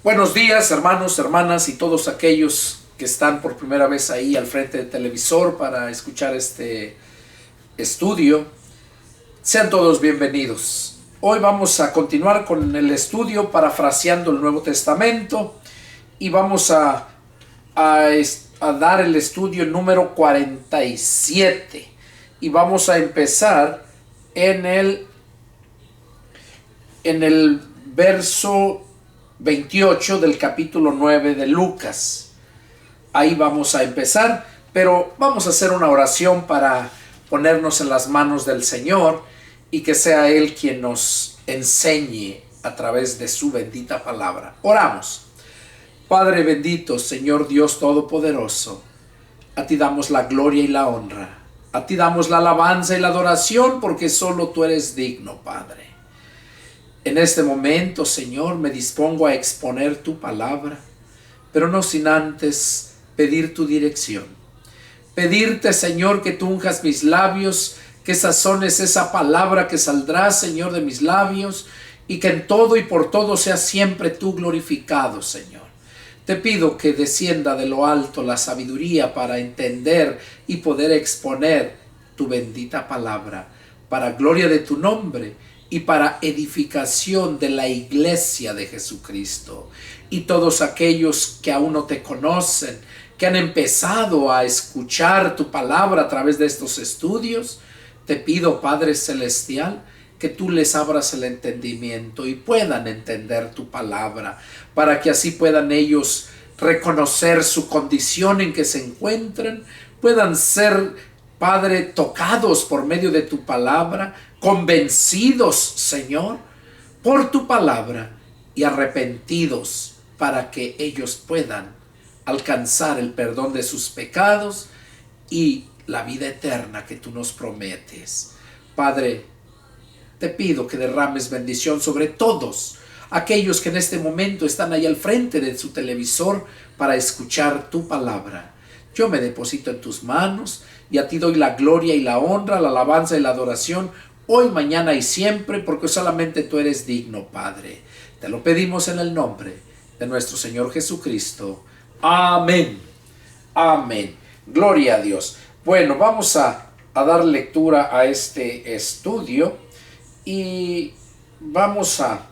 Buenos días, hermanos, hermanas y todos aquellos que están por primera vez ahí al frente del televisor para escuchar este estudio. Sean todos bienvenidos. Hoy vamos a continuar con el estudio parafraseando el Nuevo Testamento y vamos a dar el estudio número 47 y vamos a empezar en el verso 28 del capítulo 9 de Lucas. Ahí vamos a empezar, pero vamos a hacer una oración para ponernos en las manos del Señor y que sea Él quien nos enseñe a través de su bendita palabra. Oramos. Padre bendito, Señor Dios Todopoderoso, a ti damos la gloria y la honra, a ti damos la alabanza y la adoración porque solo tú eres digno, Padre. En este momento, Señor, me dispongo a exponer tu palabra, pero no sin antes pedir tu dirección. Pedirte, Señor, que tú unjas mis labios, que sazones esa palabra que saldrá, Señor, de mis labios, y que en todo y por todo sea siempre tú glorificado, Señor. Te pido que descienda de lo alto la sabiduría para entender y poder exponer tu bendita palabra, para gloria de tu nombre y para edificación de la iglesia de Jesucristo. Y todos aquellos que aún no te conocen, que han empezado a escuchar tu palabra a través de estos estudios, te pido, Padre Celestial, que tú les abras el entendimiento y puedan entender tu palabra, para que así puedan ellos reconocer su condición en que se encuentran, puedan ser, Padre, tocados por medio de tu palabra, convencidos, Señor, por tu palabra y arrepentidos para que ellos puedan alcanzar el perdón de sus pecados y la vida eterna que tú nos prometes. Padre, te pido que derrames bendición sobre todos aquellos que en este momento están ahí al frente de su televisor para escuchar tu palabra. Yo me deposito en tus manos y a ti doy la gloria y la honra, la alabanza y la adoración hoy, mañana y siempre, porque solamente tú eres digno, Padre. Te lo pedimos en el nombre de nuestro Señor Jesucristo. Amén. Amén. Gloria a Dios. Bueno, vamos a dar lectura a este estudio y vamos a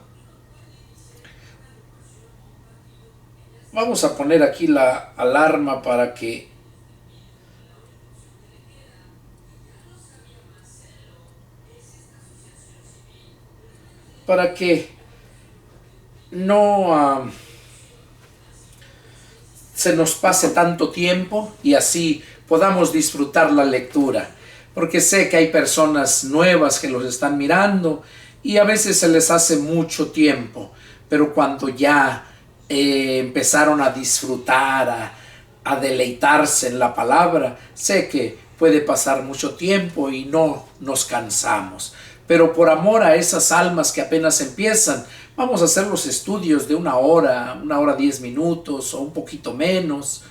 poner aquí la alarma para que no se nos pase tanto tiempo y así podamos disfrutar la lectura, porque sé que hay personas nuevas que los están mirando y a veces se les hace mucho tiempo, pero cuando ya empezaron a disfrutar, a deleitarse en la palabra, sé que puede pasar mucho tiempo y no nos cansamos. Pero por amor a esas almas que apenas empiezan, vamos a hacer los estudios de una hora 10 minutos o un poquito menos,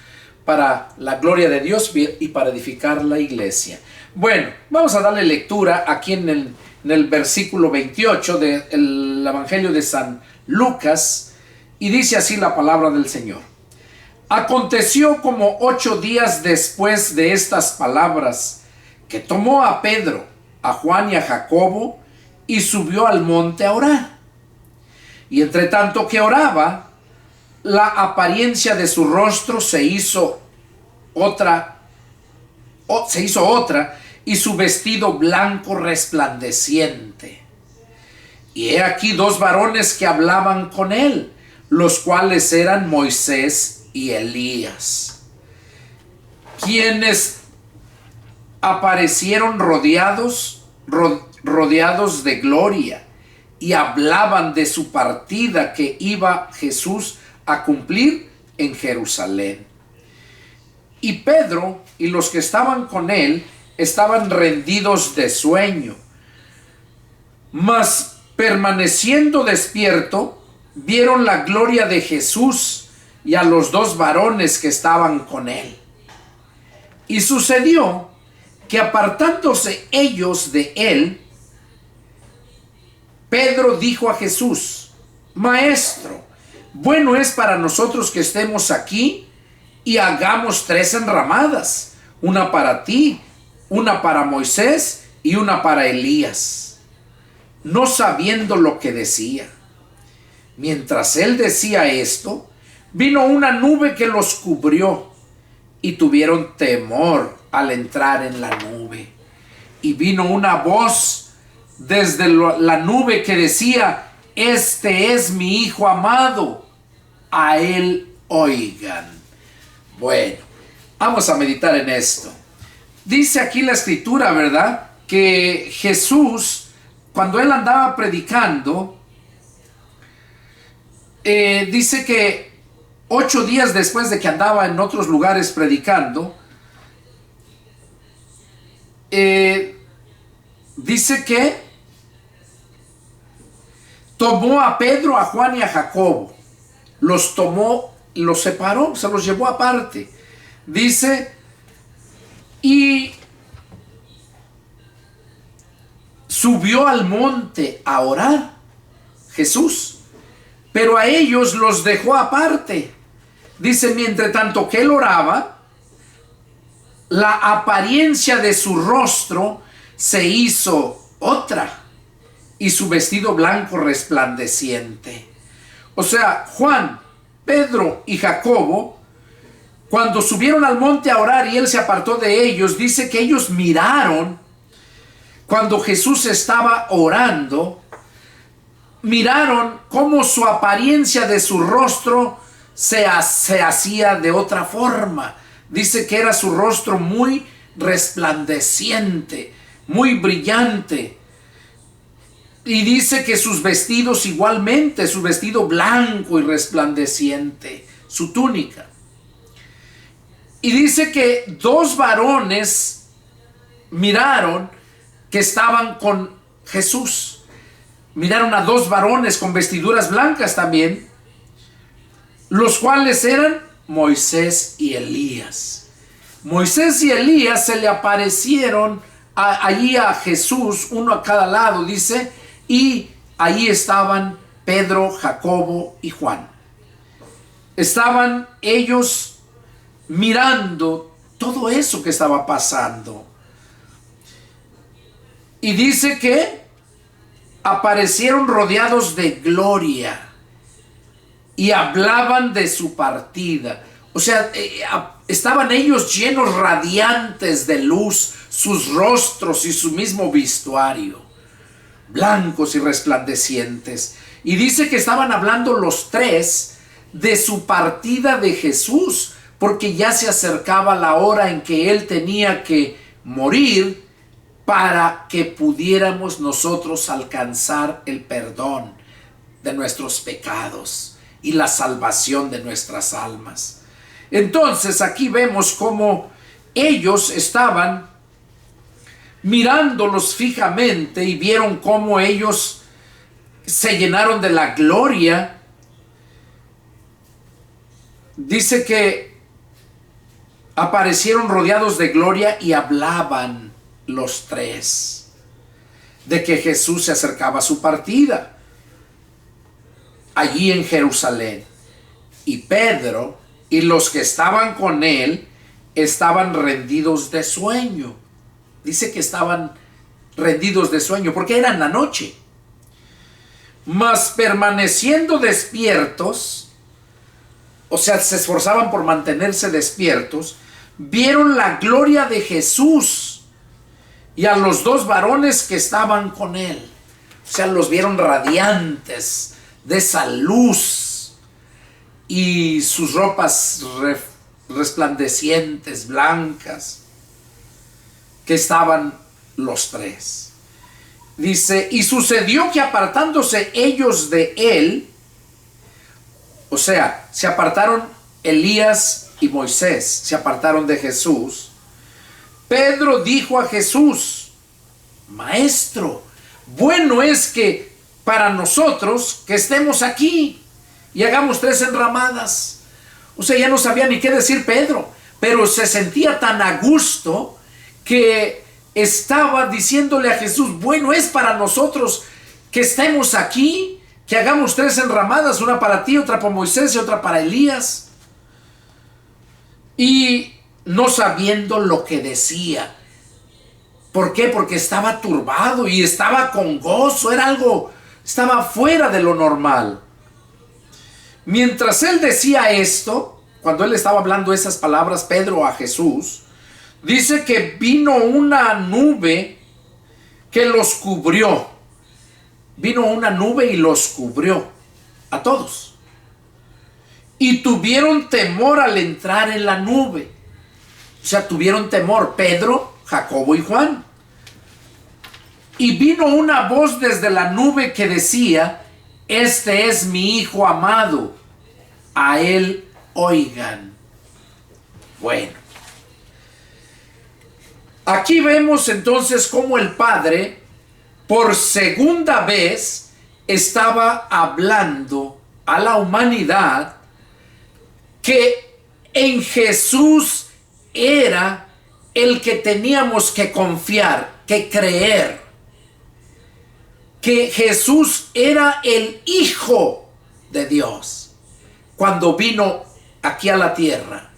para la gloria de Dios y para edificar la iglesia. Bueno, vamos a darle lectura aquí en el versículo 28 del Evangelio de San Lucas, y dice así la palabra del Señor. Aconteció como 8 días después de estas palabras, que tomó a Pedro, a Juan y a Jacobo, y subió al monte a orar. Y entre tanto que oraba, la apariencia de su rostro se hizo otra, y su vestido blanco resplandeciente. Y he aquí 2 varones que hablaban con él, los cuales eran Moisés y Elías, quienes aparecieron rodeados de gloria y hablaban de su partida que iba Jesús a cumplir en Jerusalén. Y Pedro y los que estaban con él estaban rendidos de sueño, mas permaneciendo despierto, vieron la gloria de Jesús y a los 2 varones que estaban con él. Y sucedió que apartándose ellos de él, Pedro dijo a Jesús: Maestro, bueno es para nosotros que estemos aquí y hagamos 3 enramadas, una para ti, una para Moisés y una para Elías, no sabiendo lo que decía. Mientras él decía esto, vino una nube que los cubrió y tuvieron temor al entrar en la nube. Y vino una voz desde la nube que decía: este es mi Hijo amado, a él oigan. Bueno, vamos a meditar en esto. Dice aquí la escritura, ¿verdad?, que Jesús, cuando él andaba predicando, dice que 8 días después de que andaba en otros lugares predicando, dice que tomó a Pedro, a Juan y a Jacobo. Los tomó, los separó, se los llevó aparte. Dice, y subió al monte a orar Jesús, pero a ellos los dejó aparte. Dice, mientras tanto que él oraba, la apariencia de su rostro se hizo otra, y su vestido blanco resplandeciente. O sea, Juan, Pedro y Jacobo, cuando subieron al monte a orar y él se apartó de ellos, dice que ellos miraron, cuando Jesús estaba orando, miraron cómo su apariencia de su rostro se hacía de otra forma. Dice que era su rostro muy resplandeciente, muy brillante. Y dice que sus vestidos igualmente, su vestido blanco y resplandeciente, su túnica. Y dice que 2 varones miraron que estaban con Jesús. Miraron a 2 varones con vestiduras blancas también, los cuales eran Moisés y Elías. Moisés y Elías se le aparecieron allí a Jesús, uno a cada lado, dice, y ahí estaban Pedro, Jacobo y Juan. Estaban ellos mirando todo eso que estaba pasando. Y dice que aparecieron rodeados de gloria y hablaban de su partida. O sea, estaban ellos llenos, radiantes de luz, sus rostros y su mismo vestuario, blancos y resplandecientes. Y dice que estaban hablando los 3 de su partida de Jesús, porque ya se acercaba la hora en que él tenía que morir para que pudiéramos nosotros alcanzar el perdón de nuestros pecados y la salvación de nuestras almas. Entonces aquí vemos cómo ellos estaban mirándolos fijamente y vieron cómo ellos se llenaron de la gloria. Dice que aparecieron rodeados de gloria y hablaban los 3 de que Jesús se acercaba a su partida allí en Jerusalén. Y Pedro y los que estaban con él estaban rendidos de sueño. Dice que estaban rendidos de sueño porque era en la noche. Mas permaneciendo despiertos, o sea, se esforzaban por mantenerse despiertos, vieron la gloria de Jesús y a los 2 varones que estaban con él. O sea, los vieron radiantes de esa luz y sus ropas resplandecientes, blancas, que estaban los 3. Dice, y sucedió que apartándose ellos de él, o sea, se apartaron Elías y Moisés, se apartaron de Jesús. Pedro dijo a Jesús: Maestro, bueno es que para nosotros que estemos aquí y hagamos 3 enramadas. O sea, ya no sabía ni qué decir Pedro, pero se sentía tan a gusto que estaba diciéndole a Jesús: bueno es para nosotros que estemos aquí que hagamos 3 enramadas, una para ti, otra para Moisés y otra para Elías. Y no sabiendo lo que decía. ¿Por qué? Porque estaba turbado y estaba con gozo, era algo, estaba fuera de lo normal. Mientras él decía esto, cuando él estaba hablando esas palabras, Pedro, a Jesús, dice que vino una nube que los cubrió. Vino una nube y los cubrió a todos. Y tuvieron temor al entrar en la nube. O sea, tuvieron temor Pedro, Jacobo y Juan. Y vino una voz desde la nube que decía: este es mi Hijo amado, a él oigan. Bueno, aquí vemos entonces cómo el Padre por segunda vez estaba hablando a la humanidad que en Jesús era el que teníamos que confiar, que creer, que Jesús era el Hijo de Dios cuando vino aquí a la tierra.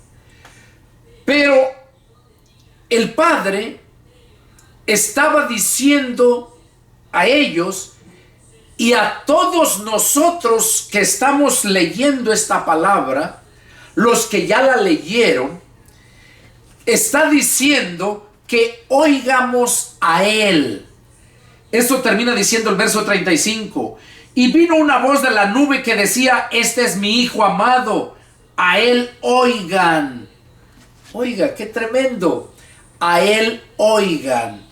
Pero el Padre estaba diciendo a ellos y a todos nosotros que estamos leyendo esta palabra, los que ya la leyeron, está diciendo que oigamos a Él. Esto termina diciendo el verso 35. Y vino una voz de la nube que decía: este es mi Hijo amado, a Él oigan. Oiga, qué tremendo. A Él oigan.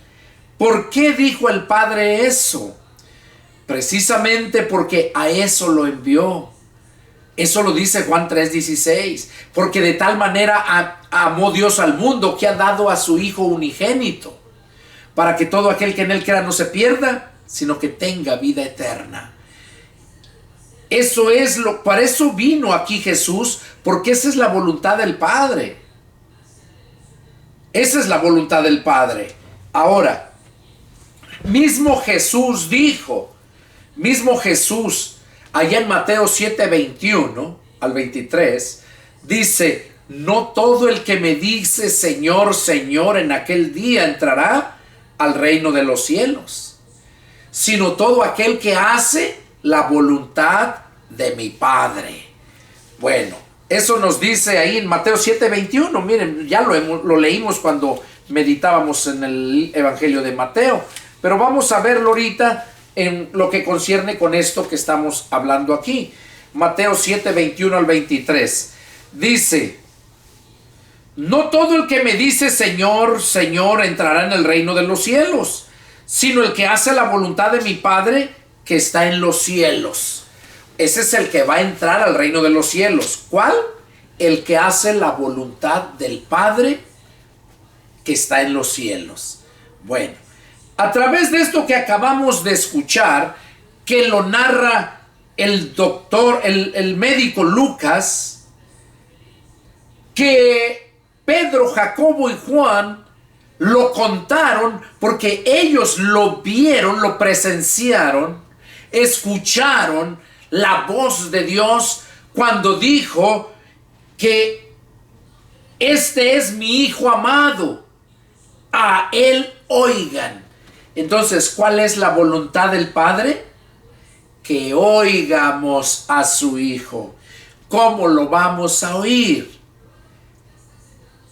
¿Por qué dijo el Padre eso? Precisamente porque a eso lo envió. Eso lo dice Juan 3:16. Porque de tal manera amó Dios al mundo que ha dado a su Hijo unigénito, para que todo aquel que en Él crea no se pierda, sino que tenga vida eterna. Eso es para eso vino aquí Jesús, porque esa es la voluntad del Padre. Esa es la voluntad del Padre. Ahora, mismo Jesús dijo, allá en Mateo 7:21 al 23, dice: no todo el que me dice Señor, Señor, en aquel día entrará al reino de los cielos, sino todo aquel que hace la voluntad de mi Padre. Bueno, eso nos dice ahí en Mateo 7:21. Miren, ya lo leímos cuando meditábamos en el Evangelio de Mateo, pero vamos a verlo ahorita en lo que concierne con esto que estamos hablando aquí. Mateo 7:21 al 23 dice: no todo el que me dice Señor, Señor entrará en el reino de los cielos, sino el que hace la voluntad de mi Padre que está en los cielos. Ese es el que va a entrar al reino de los cielos. ¿Cuál? El que hace la voluntad del Padre que está en los cielos. Bueno, a través de esto que acabamos de escuchar, que lo narra el doctor, el médico Lucas, que Pedro, Jacobo y Juan lo contaron porque ellos lo vieron, lo presenciaron, escucharon la voz de Dios cuando dijo que este es mi Hijo amado, a Él oigan. Entonces, ¿cuál es la voluntad del Padre? Que oigamos a su Hijo. ¿Cómo lo vamos a oír?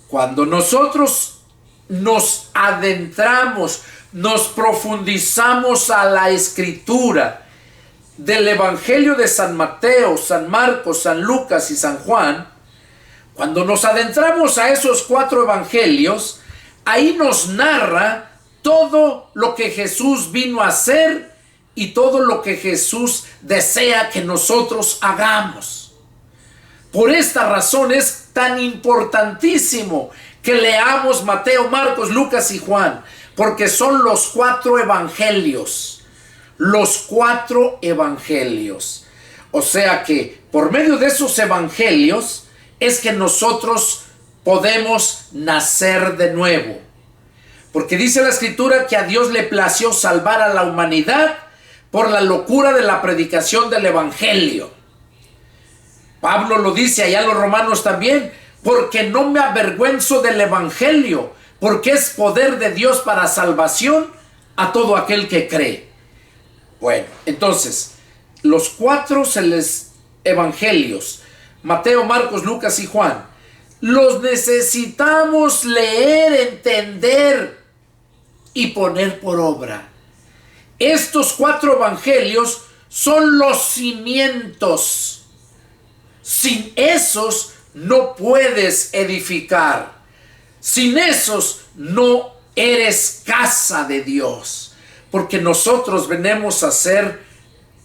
Cuando nosotros nos adentramos, nos profundizamos a la Escritura del Evangelio de San Mateo, San Marcos, San Lucas y San Juan, cuando nos adentramos a esos 4 evangelios, ahí nos narra todo lo que Jesús vino a hacer y todo lo que Jesús desea que nosotros hagamos. Por esta razón es tan importantísimo que leamos Mateo, Marcos, Lucas y Juan, porque son los 4 evangelios. Los 4 evangelios. O sea que por medio de esos evangelios es que nosotros podemos nacer de nuevo. Porque dice la Escritura que a Dios le plació salvar a la humanidad por la locura de la predicación del evangelio. Pablo lo dice allá a los romanos también, porque no me avergüenzo del evangelio, porque es poder de Dios para salvación a todo aquel que cree. Bueno, entonces, los cuatro evangelios, Mateo, Marcos, Lucas y Juan, los necesitamos leer, entender y poner por obra. Estos cuatro evangelios son los cimientos. Sin esos no puedes edificar. Sin esos no eres casa de Dios. Porque nosotros venimos a ser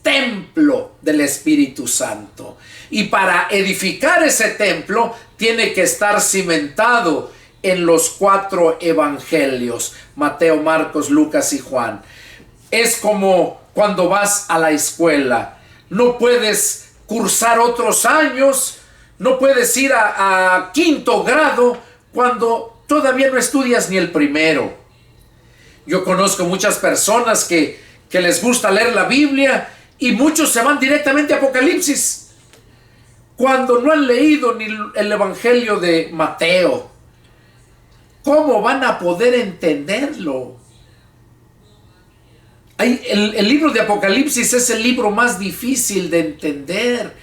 templo del Espíritu Santo. Y para edificar ese templo tiene que estar cimentado en los cuatro evangelios: Mateo, Marcos, Lucas y Juan. Es como cuando vas a la escuela. No puedes cursar otros años, no puedes ir a quinto grado cuando todavía no estudias ni el primero. Yo conozco muchas personas que les gusta leer la Biblia y muchos se van directamente a Apocalipsis cuando no han leído ni el Evangelio de Mateo. ¿Cómo van a poder entenderlo? El libro de Apocalipsis es el libro más difícil de entender,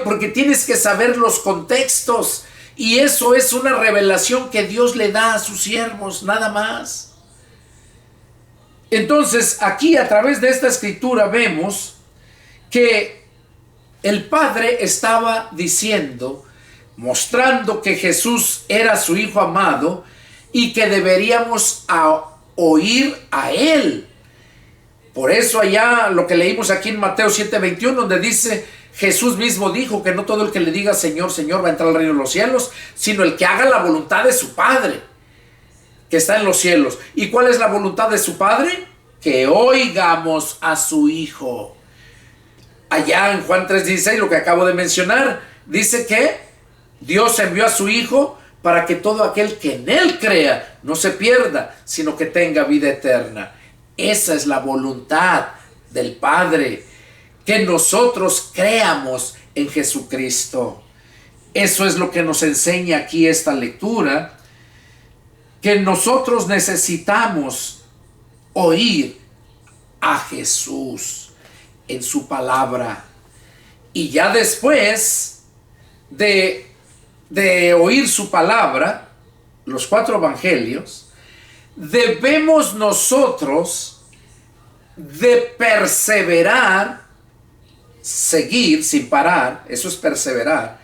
porque tienes que saber los contextos, y eso es una revelación que Dios le da a sus siervos, nada más. Entonces, aquí a través de esta escritura vemos que el Padre estaba diciendo, mostrando que Jesús era su Hijo amado y que deberíamos oír a Él. Por eso allá lo que leímos aquí en Mateo 7:21, donde dice, Jesús mismo dijo que no todo el que le diga Señor, Señor va a entrar al reino de los cielos, sino el que haga la voluntad de su Padre, que está en los cielos. ¿Y cuál es la voluntad de su Padre? Que oigamos a su Hijo. Allá en Juan 3:16, lo que acabo de mencionar, dice que Dios envió a su Hijo para que todo aquel que en Él crea no se pierda, sino que tenga vida eterna. Esa es la voluntad del Padre, que nosotros creamos en Jesucristo. Eso es lo que nos enseña aquí esta lectura, que nosotros necesitamos oír a Jesús en su palabra. Y ya después de oír su palabra, los cuatro evangelios, debemos nosotros de perseverar, seguir sin parar, eso es perseverar,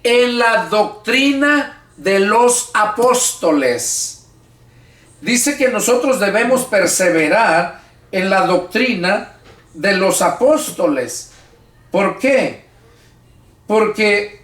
en la doctrina de los apóstoles. Dice que nosotros debemos perseverar en la doctrina de los apóstoles. ¿Por qué? Porque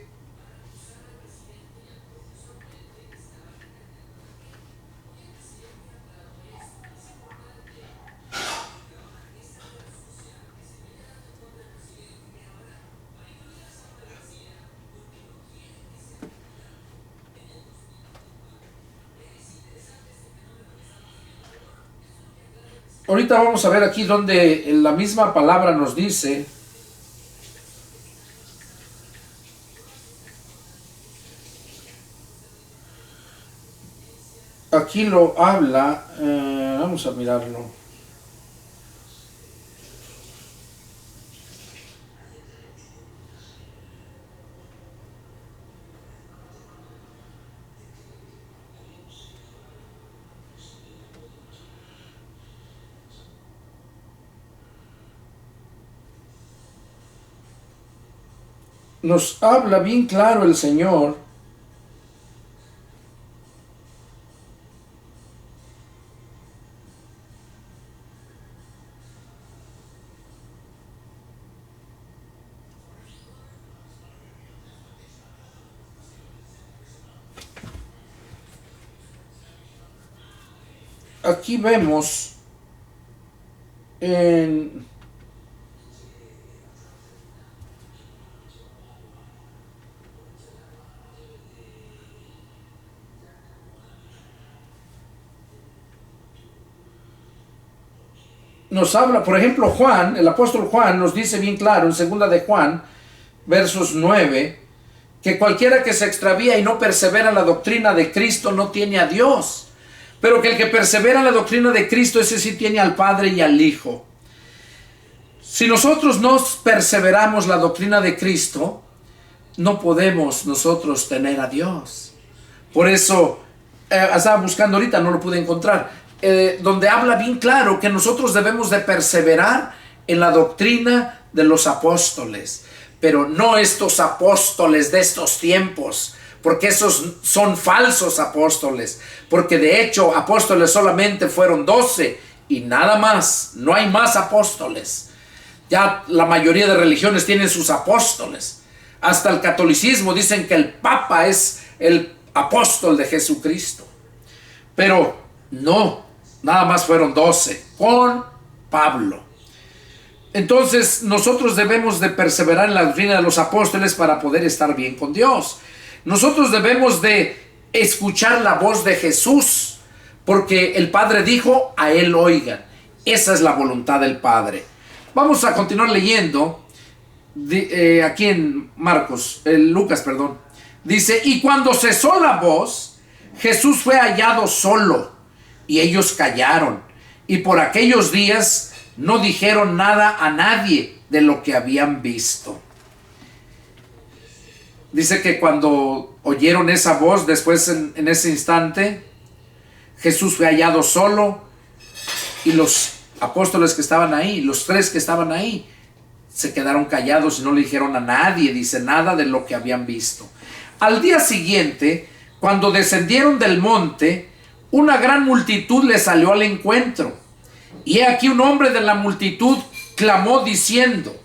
ahorita vamos a ver aquí donde la misma palabra nos dice, aquí lo habla, vamos a mirarlo. Nos habla bien claro el Señor aquí vemos en nos habla, por ejemplo, Juan, el apóstol Juan nos dice bien claro en segunda de Juan, versos 9, que cualquiera que se extravía y no persevera en la doctrina de Cristo no tiene a Dios, pero que el que persevera en la doctrina de Cristo, ese sí tiene al Padre y al Hijo. Si nosotros no perseveramos la doctrina de Cristo, no podemos nosotros tener a Dios. Por eso, estaba buscando ahorita, no lo pude encontrar, donde habla bien claro que nosotros debemos de perseverar en la doctrina de los apóstoles, pero no estos apóstoles de estos tiempos, porque esos son falsos apóstoles, porque de hecho apóstoles solamente fueron 12 y nada más, no hay más apóstoles. Ya la mayoría de religiones tienen sus apóstoles. Hasta el catolicismo dicen que el Papa es el apóstol de Jesucristo. Pero no, nada más fueron 12 con Pablo. Entonces nosotros debemos de perseverar en la doctrina de los apóstoles para poder estar bien con Dios. Nosotros debemos de escuchar la voz de Jesús, porque el Padre dijo, a Él oigan. Esa es la voluntad del Padre. Vamos a continuar leyendo aquí en Lucas, perdón. Dice, y cuando cesó la voz, Jesús fue hallado solo, y ellos callaron, y por aquellos días no dijeron nada a nadie de lo que habían visto. Dice que cuando oyeron esa voz, después en ese instante, Jesús fue hallado solo, y los apóstoles que estaban ahí, los 3 que estaban ahí, se quedaron callados y no le dijeron a nadie, dice, nada de lo que habían visto. Al día siguiente, cuando descendieron del monte, una gran multitud le salió al encuentro. Y he aquí un hombre de la multitud clamó diciendo,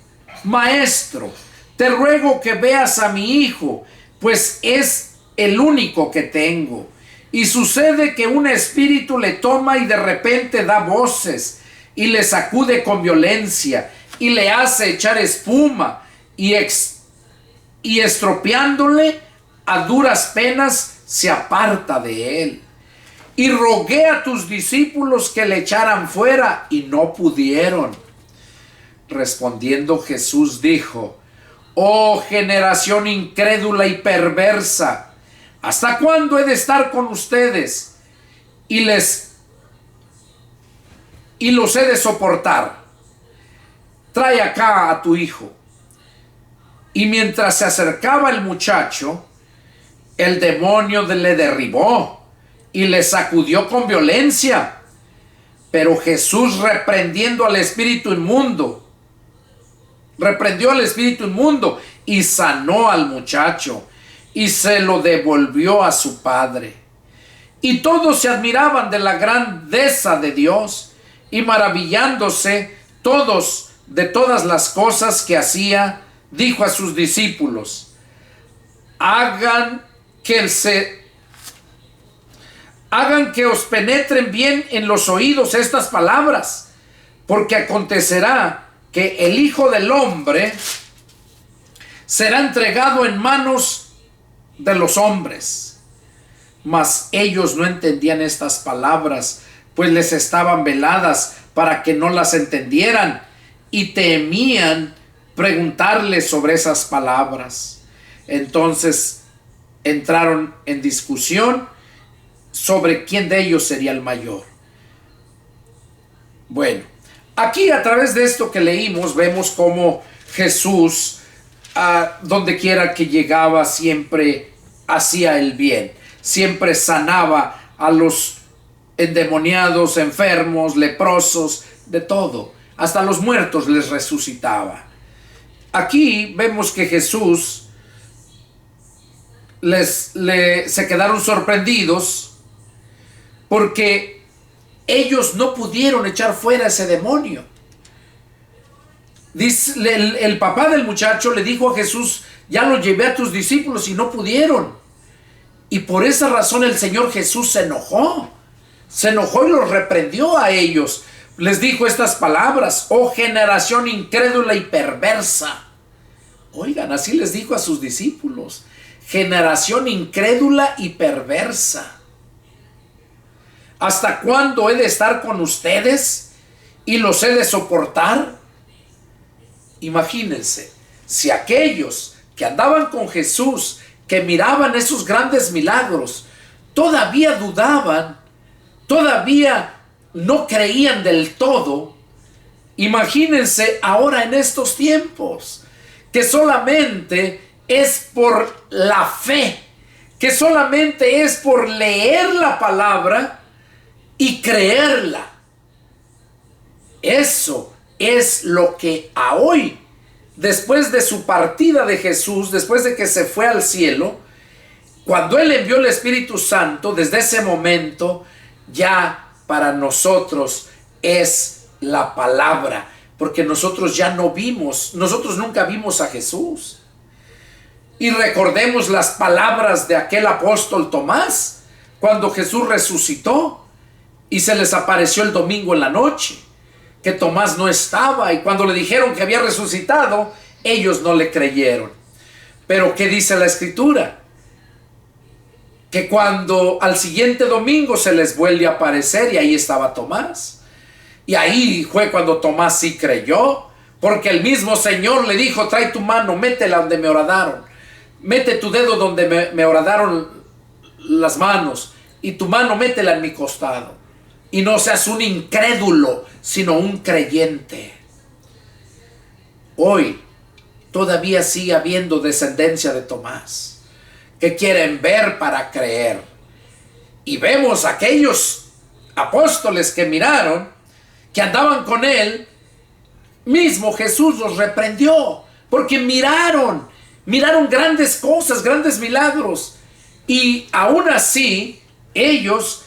Maestro, te ruego que veas a mi hijo, pues es el único que tengo. Y sucede que un espíritu le toma y de repente da voces y le sacude con violencia y le hace echar espuma y estropeándole a duras penas se aparta de él. Y rogué a tus discípulos que le echaran fuera y no pudieron. Respondiendo Jesús dijo, oh generación incrédula y perversa, ¿hasta cuándo he de estar con ustedes y los he de soportar? Trae acá a tu hijo. Y mientras se acercaba el muchacho, el demonio le derribó y le sacudió con violencia. Pero Jesús reprendió al espíritu inmundo y sanó al muchacho y se lo devolvió a su padre. Y todos se admiraban de la grandeza de Dios y maravillándose todos de todas las cosas que hacía, dijo a sus discípulos, hagan que os penetren bien en los oídos estas palabras, porque acontecerá que el Hijo del Hombre será entregado en manos de los hombres. Mas ellos no entendían estas palabras, pues les estaban veladas para que no las entendieran, y temían preguntarle sobre esas palabras. Entonces entraron en discusión sobre quién de ellos sería el mayor. Bueno, aquí a través de esto que leímos vemos cómo Jesús, donde quiera que llegaba, siempre hacía el bien, siempre sanaba a los endemoniados, enfermos, leprosos, de todo, hasta los muertos les resucitaba. Aquí vemos que Jesús se quedaron sorprendidos porque ellos no pudieron echar fuera ese demonio. Dice, el papá del muchacho le dijo a Jesús, ya lo llevé a tus discípulos y no pudieron. Y por esa razón el Señor Jesús se enojó y los reprendió a ellos. Les dijo estas palabras, oh generación incrédula y perversa. Oigan, así les dijo a sus discípulos, generación incrédula y perversa. ¿Hasta cuándo he de estar con ustedes y los he de soportar. Imagínense, si aquellos que andaban con Jesús, que miraban esos grandes milagros, todavía dudaban, todavía no creían del todo, imagínense ahora en estos tiempos, que solamente es por la fe, que solamente es por leer la palabra y creerla. Eso es lo que a hoy, después de su partida de Jesús, después de que se fue al cielo, cuando Él envió el Espíritu Santo, desde ese momento ya para nosotros es la palabra, porque nosotros ya no vimos, nosotros nunca vimos a Jesús. Y recordemos las palabras de aquel apóstol Tomás, cuando Jesús resucitó y se les apareció el domingo en la noche, que Tomás no estaba, y cuando le dijeron que había resucitado, ellos no le creyeron. Pero ¿qué dice la Escritura? Que cuando al siguiente domingo se les vuelve a aparecer, y ahí estaba Tomás. Y ahí fue cuando Tomás sí creyó, porque el mismo Señor le dijo: trae tu mano, métela donde me horadaron, mete tu dedo donde me horadaron las manos, y tu mano métela en mi costado, y no seas un incrédulo, sino un creyente. Hoy todavía sigue habiendo descendencia de Tomás, que quieren ver para creer. Y vemos aquellos apóstoles que miraron, que andaban con Él, mismo Jesús los reprendió, porque miraron grandes cosas, grandes milagros, y aún así ellos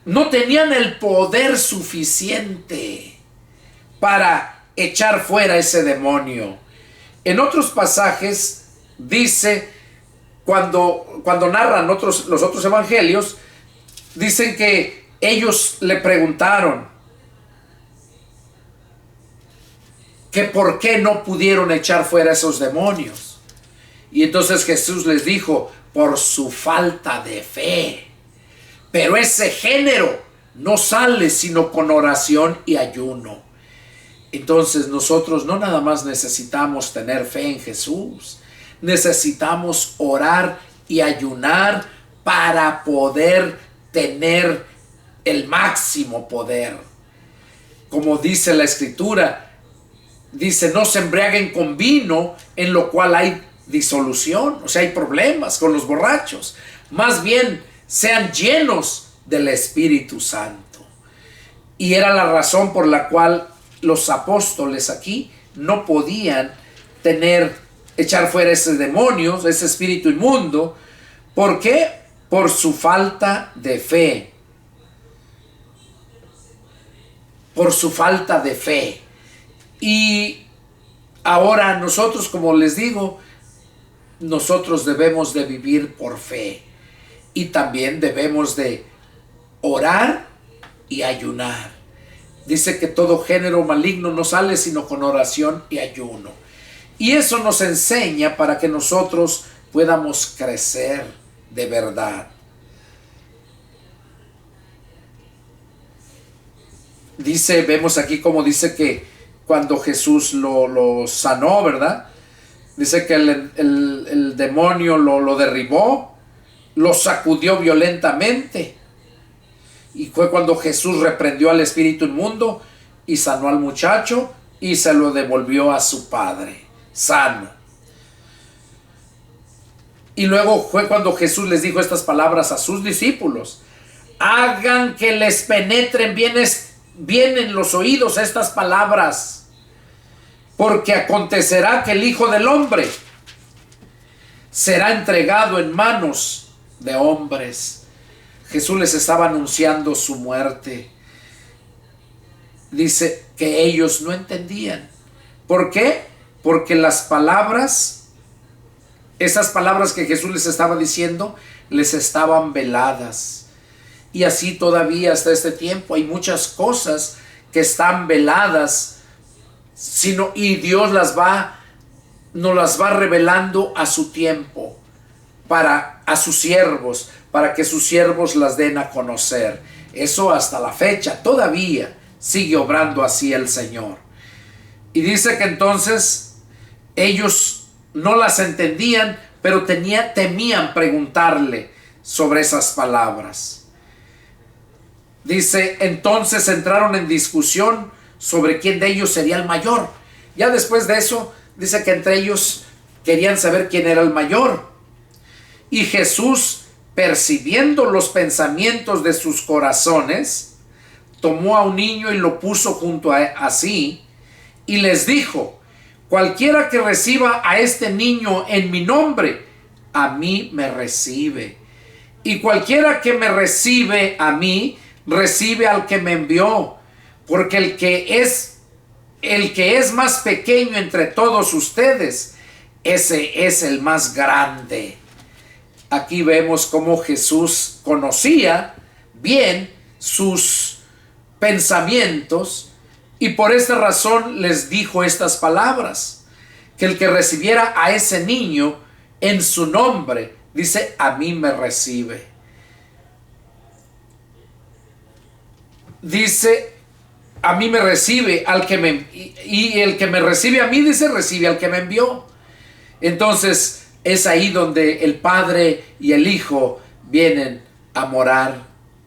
no tenían el poder suficiente para echar fuera ese demonio. En otros pasajes dice, cuando narran los otros evangelios, dicen que ellos le preguntaron que por qué no pudieron echar fuera esos demonios. Y entonces Jesús les dijo: por su falta de fe. Pero ese género no sale sino con oración y ayuno. Entonces nosotros no nada más necesitamos tener fe en Jesús, necesitamos orar y ayunar para poder tener el máximo poder. Como dice la Escritura, dice: no se embriaguen con vino, en lo cual hay disolución, o sea, hay problemas con los borrachos. Más bien, sean llenos del Espíritu Santo. Y era la razón por la cual los apóstoles aquí no podían echar fuera ese demonio, ese espíritu inmundo. ¿Por qué? Por su falta de fe. Por su falta de fe. Y ahora nosotros, como les digo, nosotros debemos de vivir por fe. Y también debemos de orar y ayunar. Dice que todo género maligno no sale sino con oración y ayuno. Y eso nos enseña para que nosotros podamos crecer de verdad. Vemos aquí como dice que cuando Jesús lo sanó, ¿verdad? Dice que el demonio lo derribó, lo sacudió violentamente. Y fue cuando Jesús reprendió al espíritu inmundo y sanó al muchacho y se lo devolvió a su padre, sano. Y luego fue cuando Jesús les dijo estas palabras a sus discípulos: hagan que les penetren bien en los oídos estas palabras, porque acontecerá que el Hijo del Hombre será entregado en manos de hombres. Jesús les estaba anunciando su muerte. Dice que ellos no entendían. ¿Por qué? Porque las palabras, esas palabras que Jesús les estaba diciendo, les estaban veladas. Y así todavía hasta este tiempo hay muchas cosas que están veladas, y Dios nos las va revelando a su tiempo, a sus siervos, para que sus siervos las den a conocer. Eso hasta la fecha, todavía sigue obrando así el Señor. Y dice que entonces ellos no las entendían, pero temían preguntarle sobre esas palabras. Dice, entonces entraron en discusión sobre quién de ellos sería el mayor. Ya después de eso, dice que entre ellos querían saber quién era el mayor. Y Jesús, percibiendo los pensamientos de sus corazones, tomó a un niño y lo puso junto a sí, y les dijo, cualquiera que reciba a este niño en mi nombre, a mí me recibe. Y cualquiera que me recibe a mí, recibe al que me envió. Porque el que es más pequeño entre todos ustedes, ese es el más grande. Aquí vemos cómo Jesús conocía bien sus pensamientos y por esta razón les dijo estas palabras, que el que recibiera a ese niño en su nombre, dice, a mí me recibe. Dice, a mí me recibe y el que me recibe a mí, dice, recibe al que me envió. Entonces es ahí donde el Padre y el Hijo vienen a morar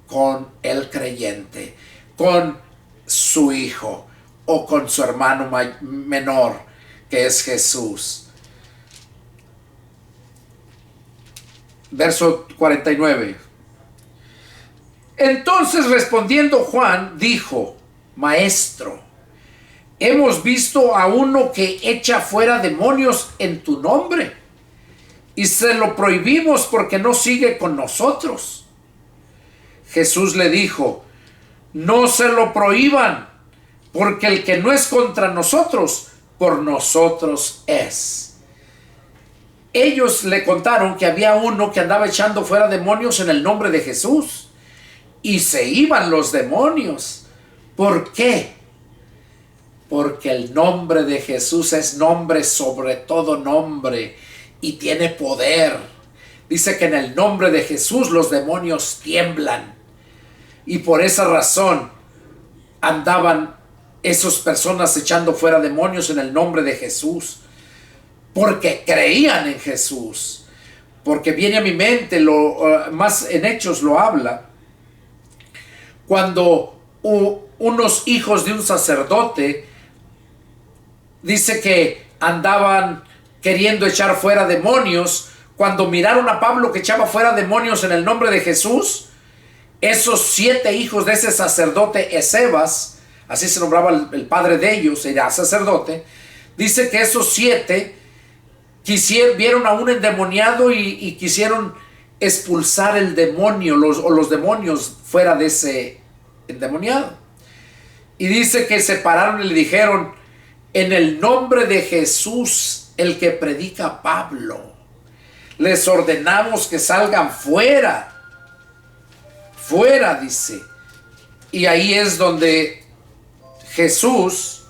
con el creyente, con su Hijo o con su hermano menor, que es Jesús. Verso 49. Entonces respondiendo Juan dijo, Maestro, hemos visto a uno que echa fuera demonios en tu nombre y se lo prohibimos porque no sigue con nosotros. Jesús le dijo, no se lo prohíban, porque el que no es contra nosotros, por nosotros es. Ellos le contaron que había uno que andaba echando fuera demonios en el nombre de Jesús y se iban los demonios. ¿Por qué? Porque el nombre de Jesús es nombre sobre todo nombre y tiene poder. Dice que en el nombre de Jesús los demonios tiemblan. Y por esa razón andaban esas personas echando fuera demonios en el nombre de Jesús. Porque creían en Jesús. Porque viene a mi mente, más en Hechos lo habla, cuando unos hijos de un sacerdote, dice que andaban queriendo echar fuera demonios, cuando miraron a Pablo que echaba fuera demonios en el nombre de Jesús, esos 7 hijos de ese sacerdote Escevas, así se nombraba el padre de ellos, era sacerdote, dice que esos 7 vieron a un endemoniado y quisieron expulsar el demonio, los demonios fuera de ese endemoniado. Y dice que se pararon y le dijeron, en el nombre de Jesús, el que predica Pablo, les ordenamos que salgan fuera. Fuera, dice. Y ahí es donde Jesús,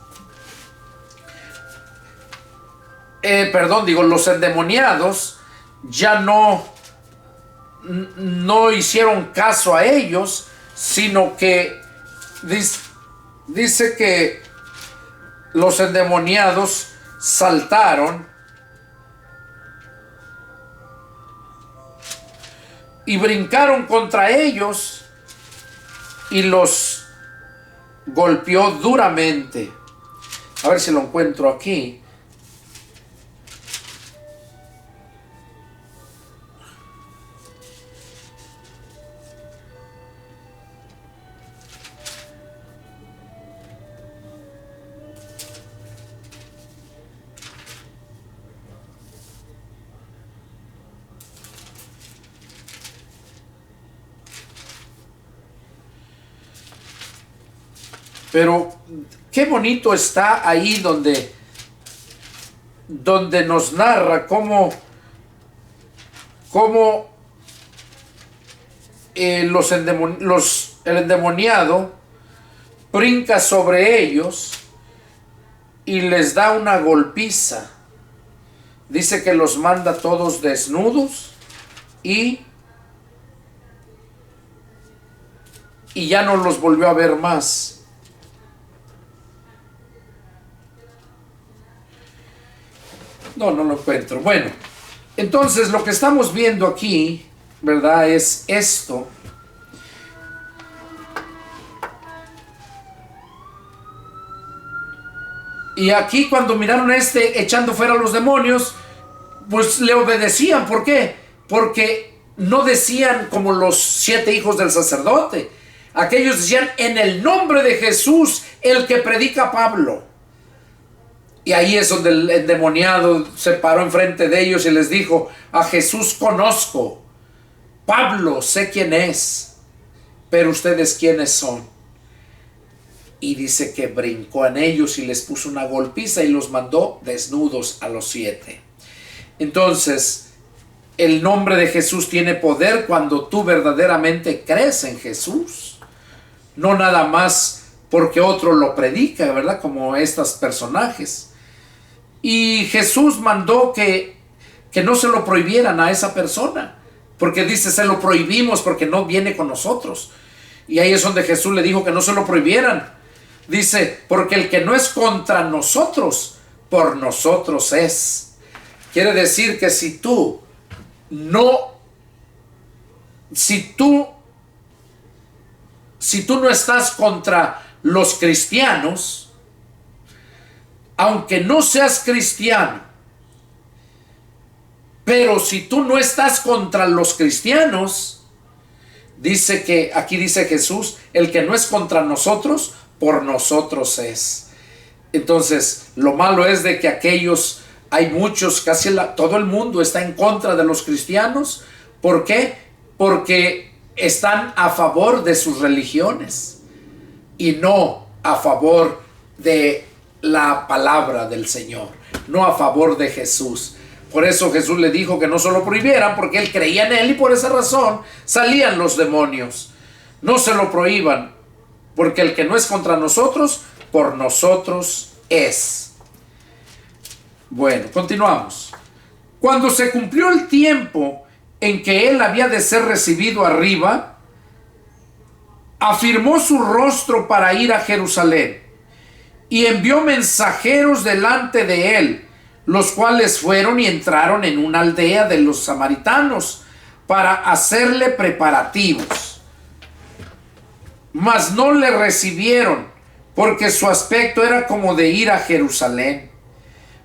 los endemoniados ya no hicieron caso a ellos, sino que dice que los endemoniados saltaron y brincaron contra ellos y los golpeó duramente. A ver si lo encuentro aquí. Pero qué bonito está ahí donde nos narra cómo el endemoniado brinca sobre ellos y les da una golpiza. Dice que los manda todos desnudos y ya no los volvió a ver más. No, no lo encuentro. Bueno, entonces lo que estamos viendo aquí, ¿verdad? Es esto. Y aquí cuando miraron a este echando fuera a los demonios, pues le obedecían. ¿Por qué? Porque no decían como los 7 hijos del sacerdote. Aquellos decían en el nombre de Jesús, el que predica Pablo. Y ahí es donde el endemoniado se paró enfrente de ellos y les dijo: a Jesús conozco, Pablo sé quién es, pero ustedes quiénes son. Y dice que brincó en ellos y les puso una golpiza y los mandó desnudos a los 7. Entonces, el nombre de Jesús tiene poder cuando tú verdaderamente crees en Jesús. No nada más porque otro lo predica, ¿verdad? Como estos personajes. Y Jesús mandó que no se lo prohibieran a esa persona. Porque dice, se lo prohibimos porque no viene con nosotros. Y ahí es donde Jesús le dijo que no se lo prohibieran. Dice, porque el que no es contra nosotros, por nosotros es. Quiere decir que si tú no estás contra los cristianos, aunque no seas cristiano, pero si tú no estás contra los cristianos, dice que, aquí dice Jesús, el que no es contra nosotros, por nosotros es. Entonces, lo malo es de que aquellos, hay muchos, casi todo el mundo está en contra de los cristianos. ¿Por qué? Porque están a favor de sus religiones y no a favor de la palabra del Señor, no a favor de Jesús. Por eso Jesús le dijo que no se lo prohibieran, porque él creía en él y por esa razón salían los demonios. No se lo prohíban, porque el que no es contra nosotros, por nosotros es. Bueno, continuamos. Cuando se cumplió el tiempo en que él había de ser recibido arriba, afirmó su rostro para ir a Jerusalén y envió mensajeros delante de él, los cuales fueron y entraron en una aldea de los samaritanos para hacerle preparativos. Mas no le recibieron, porque su aspecto era como de ir a Jerusalén.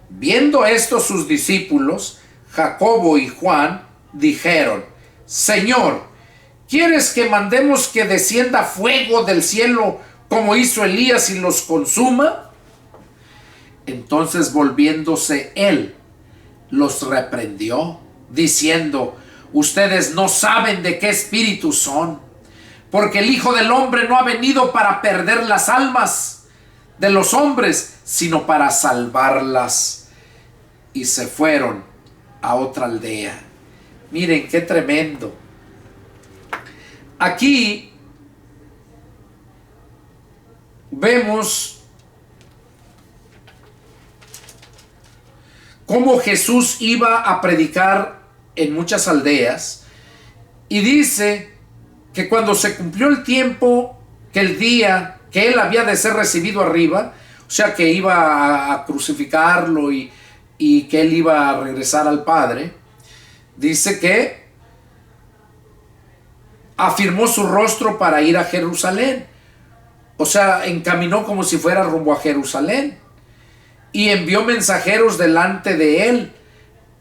Viendo esto sus discípulos, Jacobo y Juan, dijeron: Señor, ¿quieres que mandemos que descienda fuego del cielo como hizo Elías y los consuma? Entonces, volviéndose él, los reprendió, diciendo: ustedes no saben de qué espíritu son, porque el Hijo del Hombre no ha venido para perder las almas de los hombres, sino para salvarlas. Y se fueron a otra aldea. Miren qué tremendo. Aquí vemos cómo Jesús iba a predicar en muchas aldeas, y dice que cuando se cumplió el tiempo, que el día que él había de ser recibido arriba, o sea que iba a crucificarlo y que él iba a regresar al Padre, dice que afirmó su rostro para ir a Jerusalén. O sea, encaminó como si fuera rumbo a Jerusalén y envió mensajeros delante de él,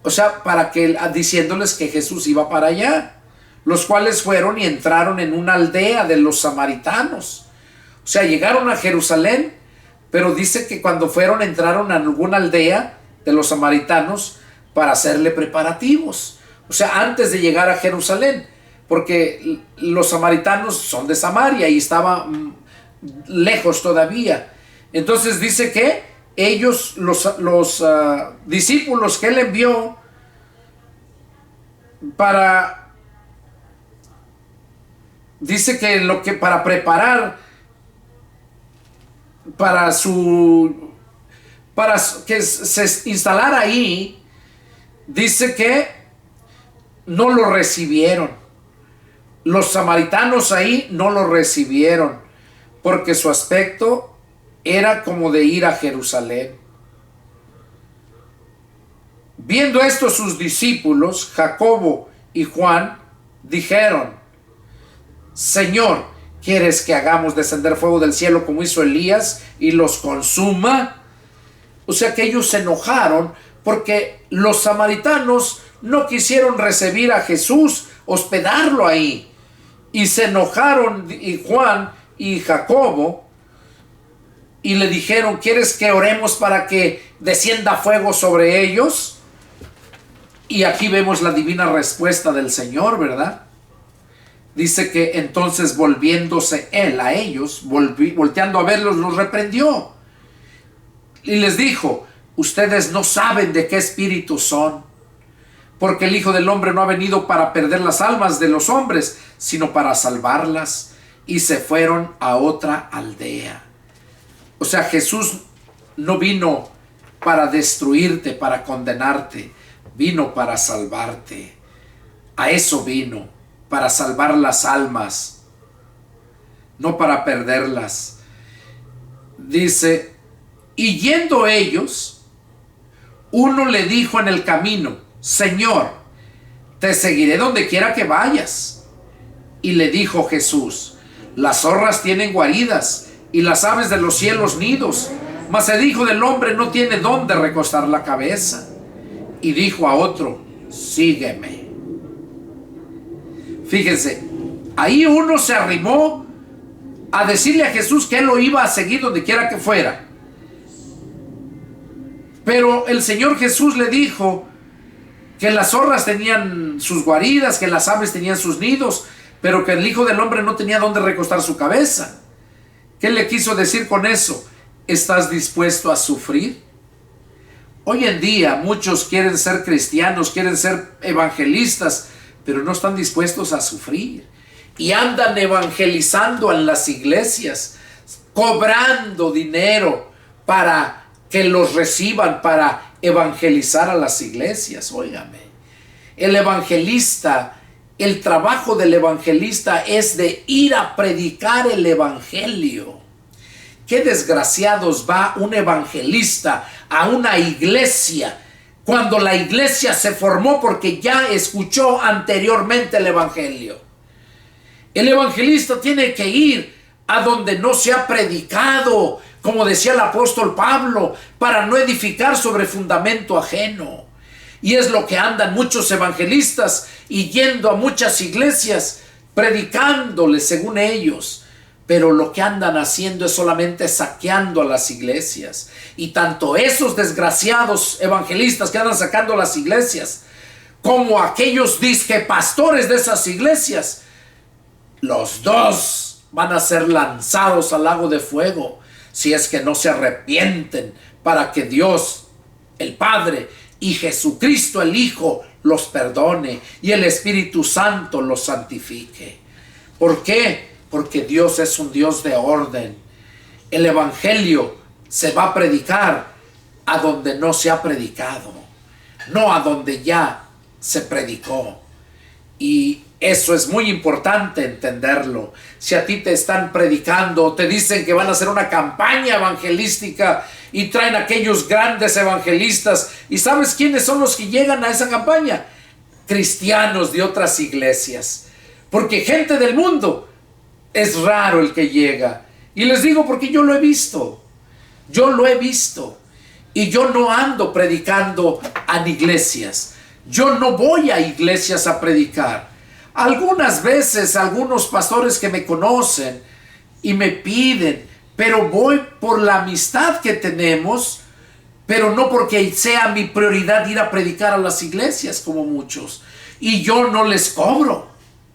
o sea, para que diciéndoles que Jesús iba para allá, los cuales fueron y entraron en una aldea de los samaritanos. O sea, llegaron a Jerusalén, pero dice que cuando fueron entraron a alguna aldea de los samaritanos para hacerle preparativos. O sea, antes de llegar a Jerusalén, porque los samaritanos son de Samaria y estaba lejos todavía. Entonces dice que ellos, los discípulos que él envió para, dice que para preparar para que se instalara ahí, dice que no lo recibieron. Los samaritanos ahí no lo recibieron, porque su aspecto era como de ir a Jerusalén. Viendo esto sus discípulos, Jacobo y Juan, dijeron: Señor, ¿quieres que hagamos descender fuego del cielo como hizo Elías y los consuma? O sea que ellos se enojaron porque los samaritanos no quisieron recibir a Jesús, hospedarlo ahí. Y se enojaron y Juan y Jacobo y le dijeron: ¿quieres que oremos para que descienda fuego sobre ellos? Y aquí vemos la divina respuesta del Señor, ¿verdad? Dice que entonces volviéndose él a ellos, volteando a verlos, los reprendió. Y les dijo: ustedes no saben de qué espíritu son, porque el Hijo del Hombre no ha venido para perder las almas de los hombres, sino para salvarlas. Y se fueron a otra aldea. O sea, Jesús no vino para destruirte, para condenarte. Vino para salvarte. A eso vino, para salvar las almas, no para perderlas. Dice: y yendo ellos, uno le dijo en el camino: Señor, te seguiré donde quiera que vayas. Y le dijo Jesús: las zorras tienen guaridas y las aves de los cielos nidos, mas el Hijo del Hombre no tiene dónde recostar la cabeza. Y dijo a otro: sígueme. Fíjense, ahí uno se arrimó a decirle a Jesús que él lo iba a seguir donde quiera que fuera. Pero el Señor Jesús le dijo que las zorras tenían sus guaridas, que las aves tenían sus nidos, pero que el Hijo del Hombre no tenía dónde recostar su cabeza. ¿Qué le quiso decir con eso? ¿Estás dispuesto a sufrir? Hoy en día muchos quieren ser cristianos, quieren ser evangelistas, pero no están dispuestos a sufrir. Y andan evangelizando en las iglesias, cobrando dinero para que los reciban, para evangelizar a las iglesias. Óigame, el evangelista, el trabajo del evangelista es de ir a predicar el evangelio. Qué desgraciados va un evangelista a una iglesia cuando la iglesia se formó porque ya escuchó anteriormente el evangelio. El evangelista tiene que ir a donde no se ha predicado, como decía el apóstol Pablo, para no edificar sobre fundamento ajeno. Y es lo que andan muchos evangelistas y yendo a muchas iglesias, predicándoles según ellos. Pero lo que andan haciendo es solamente saqueando a las iglesias. Y tanto esos desgraciados evangelistas que andan sacando las iglesias, como aquellos disque pastores de esas iglesias, los dos van a ser lanzados al lago de fuego, si es que no se arrepienten, para que Dios, el Padre, y Jesucristo, el Hijo, los perdone, y el Espíritu Santo los santifique. ¿Por qué? Porque Dios es un Dios de orden. El evangelio se va a predicar a donde no se ha predicado, no a donde ya se predicó. Y eso es muy importante entenderlo. Si a ti te están predicando, te dicen que van a hacer una campaña evangelística y traen aquellos grandes evangelistas, ¿y sabes quiénes son los que llegan a esa campaña? Cristianos de otras iglesias, porque gente del mundo es raro el que llega. Y les digo porque yo lo he visto. Yo lo he visto. Y yo no ando predicando en iglesias. Yo no voy a iglesias a predicar. Algunas veces algunos pastores que me conocen y me piden, pero voy por la amistad que tenemos, pero no porque sea mi prioridad ir a predicar a las iglesias como muchos. Y yo no les cobro.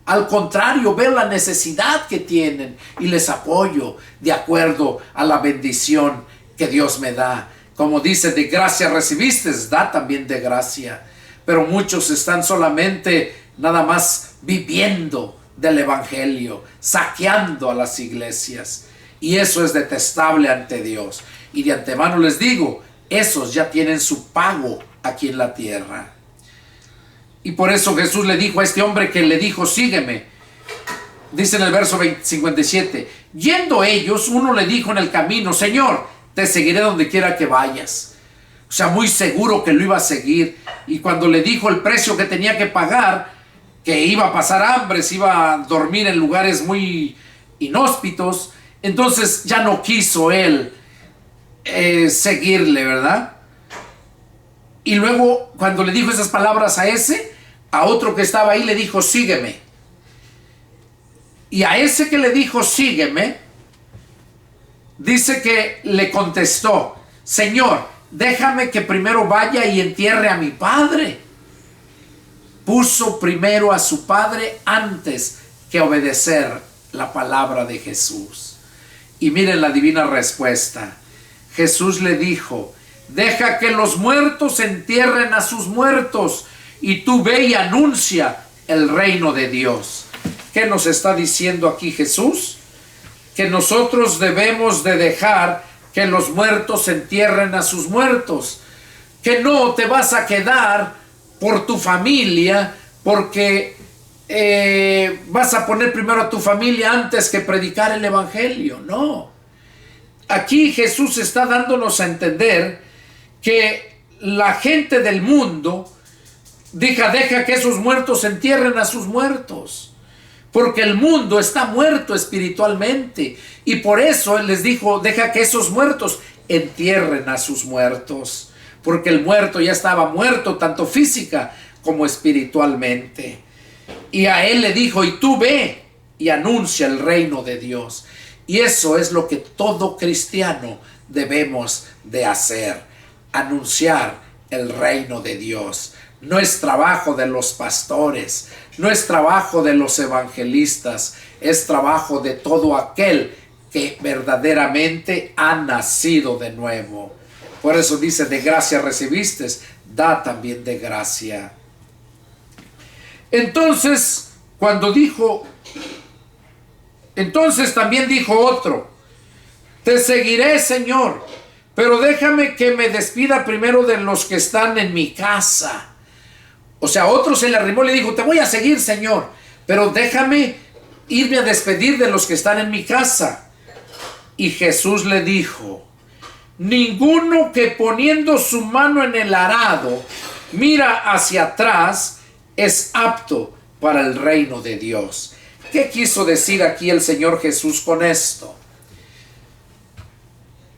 Al contrario, veo la necesidad que tienen y les apoyo de acuerdo a la bendición que Dios me da. Como dice, de gracia recibiste, da también de gracia. Pero muchos están solamente nada más viviendo del evangelio, saqueando a las iglesias. Y eso es detestable ante Dios. Y de antemano les digo, esos ya tienen su pago aquí en la tierra. Y por eso Jesús le dijo a este hombre que le dijo: sígueme. Dice en el verso 57, yendo ellos, uno le dijo en el camino: Señor, te seguiré donde quiera que vayas. O sea, muy seguro que lo iba a seguir. Y cuando le dijo el precio que tenía que pagar, que iba a pasar hambre, se iba a dormir en lugares muy inhóspitos, entonces ya no quiso él seguirle, ¿verdad? Y luego, cuando le dijo esas palabras a ese, a otro que estaba ahí le dijo, sígueme. Y a ese que le dijo, sígueme, dice que le contestó, Señor, déjame que primero vaya y entierre a mi padre. Puso primero a su padre antes que obedecer la palabra de Jesús. Y miren la divina respuesta. Jesús le dijo, deja que los muertos entierren a sus muertos y tú ve y anuncia el reino de Dios. ¿Qué nos está diciendo aquí Jesús? Que nosotros debemos de dejar que los muertos entierren a sus muertos. Que no te vas a quedar por tu familia porque vas a poner primero a tu familia antes que predicar el evangelio. No. Aquí Jesús está dándonos a entender que la gente del mundo deja que esos muertos entierren a sus muertos, porque el mundo está muerto espiritualmente, y por eso Él les dijo, deja que esos muertos entierren a sus muertos, porque el muerto ya estaba muerto tanto física como espiritualmente. Y a Él le dijo, y tú ve y anuncia el reino de Dios. Y eso es lo que todo cristiano debemos de hacer, anunciar el reino de Dios. No es trabajo de los pastores, no es trabajo de los evangelistas, es trabajo de todo aquel que verdaderamente ha nacido de nuevo. Por eso dice, de gracia recibiste, da también de gracia. Entonces, entonces también dijo otro, te seguiré, Señor, pero déjame que me despida primero de los que están en mi casa. O sea, otro se le arrimó y le dijo, te voy a seguir, Señor, pero déjame irme a despedir de los que están en mi casa. Y Jesús le dijo, ninguno que poniendo su mano en el arado mira hacia atrás es apto para el reino de Dios. ¿Qué quiso decir aquí el Señor Jesús con esto?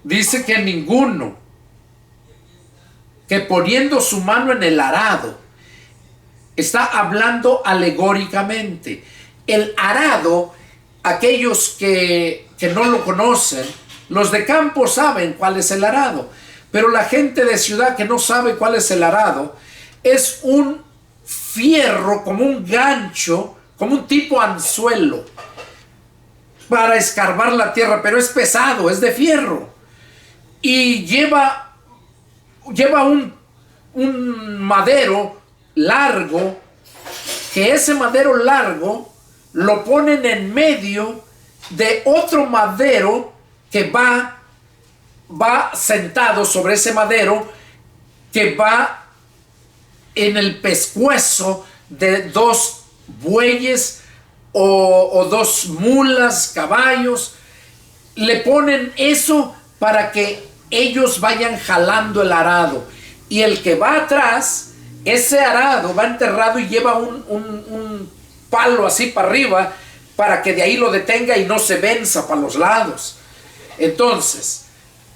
Dice que ninguno que poniendo su mano en el arado, está hablando alegóricamente. El arado, aquellos que no lo conocen, los de campo saben cuál es el arado, pero la gente de ciudad que no sabe cuál es el arado, es un fierro como un gancho, como un tipo anzuelo para escarbar la tierra, pero es pesado, es de fierro y lleva un madero largo, que ese madero largo lo ponen en medio de otro madero que va sentado sobre ese madero, que va en el pescuezo de dos bueyes o dos mulas, caballos. Le ponen eso para que ellos vayan jalando el arado, y el que va atrás, ese arado va enterrado y lleva un palo así para arriba para que de ahí lo detenga y no se venza para los lados. Entonces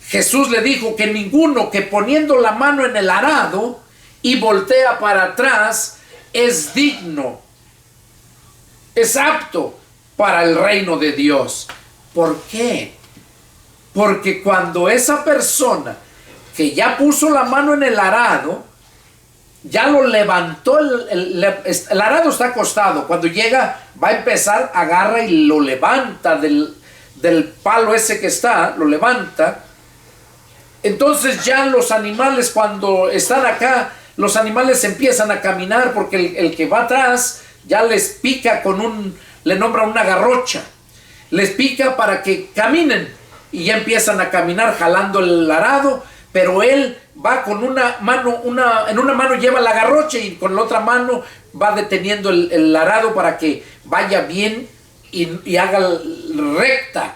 Jesús le dijo que ninguno que poniendo la mano en el arado y voltea para atrás es digno, es apto para el reino de Dios. ¿Por qué? Porque cuando esa persona que ya puso la mano en el arado, ya lo levantó, el arado está acostado, cuando llega va a empezar, agarra y lo levanta del palo ese que está, lo levanta. Entonces ya los animales, cuando están acá, los animales empiezan a caminar, porque el que va atrás ya les pica le nombra una garrocha, les pica para que caminen, y ya empiezan a caminar jalando el arado, pero él va con una mano, en una mano lleva la garrocha y con la otra mano va deteniendo el arado para que vaya bien y haga recta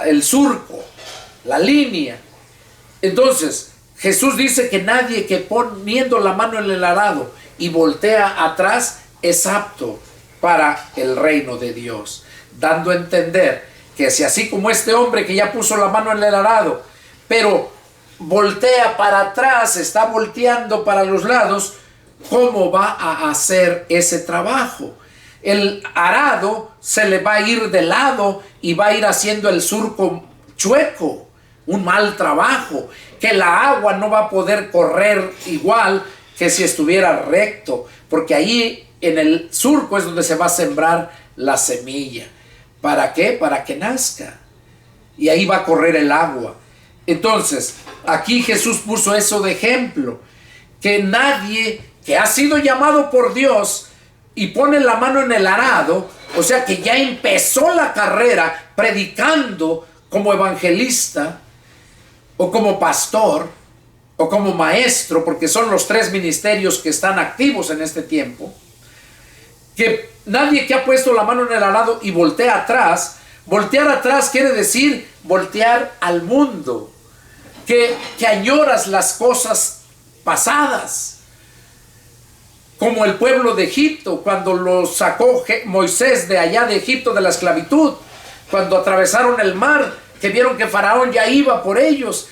el surco, la línea. Entonces, Jesús dice que nadie que poniendo la mano en el arado y voltea atrás es apto para el reino de Dios, dando a entender que si así como este hombre que ya puso la mano en el arado, pero voltea para atrás, está volteando para los lados, ¿cómo va a hacer ese trabajo? El arado se le va a ir de lado y va a ir haciendo el surco chueco, un mal trabajo, que la agua no va a poder correr igual que si estuviera recto, porque ahí en el surco es donde se va a sembrar la semilla. ¿Para qué? Para que nazca. Y ahí va a correr el agua. Entonces, aquí Jesús puso eso de ejemplo, que nadie que ha sido llamado por Dios y pone la mano en el arado, o sea que ya empezó la carrera predicando como evangelista, o como pastor, o como maestro, porque son los tres ministerios que están activos en este tiempo, que nadie que ha puesto la mano en el arado y voltea atrás, voltear atrás quiere decir voltear al mundo, que añoras las cosas pasadas, como el pueblo de Egipto, cuando lo sacó Moisés de allá de Egipto, de la esclavitud, cuando atravesaron el mar, que vieron que Faraón ya iba por ellos,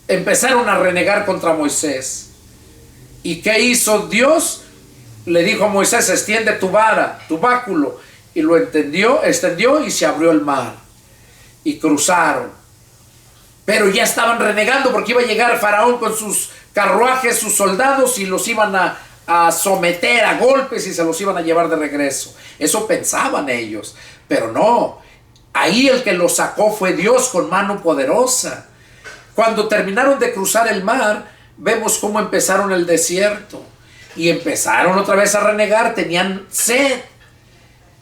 empezaron a renegar contra Moisés. ¿Y qué hizo Dios? Le dijo a Moisés: extiende tu vara, tu báculo, y lo extendió y se abrió el mar y cruzaron. Pero ya estaban renegando porque iba a llegar Faraón con sus carruajes, sus soldados, y los iban a someter a golpes y se los iban a llevar de regreso. Eso pensaban ellos, pero no. Ahí el que los sacó fue Dios con mano poderosa. Cuando terminaron de cruzar el mar, vemos cómo empezaron el desierto. Y empezaron otra vez a renegar, tenían sed.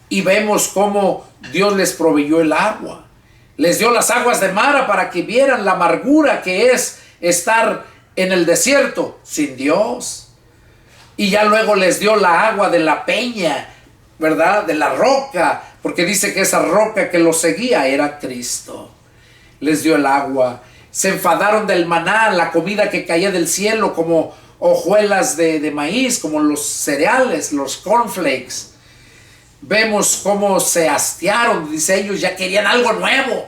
Y vemos cómo Dios les proveyó el agua. Les dio las aguas de Mara para que vieran la amargura que es estar en el desierto sin Dios. Y ya luego les dio la agua de la peña, ¿verdad? De la roca, porque dice que esa roca que los seguía era Cristo. Les dio el agua. Se enfadaron del maná, la comida que caía del cielo, como hojuelas de maíz, como los cereales, los cornflakes. Vemos cómo se hastiaron, dice, ellos ya querían algo nuevo.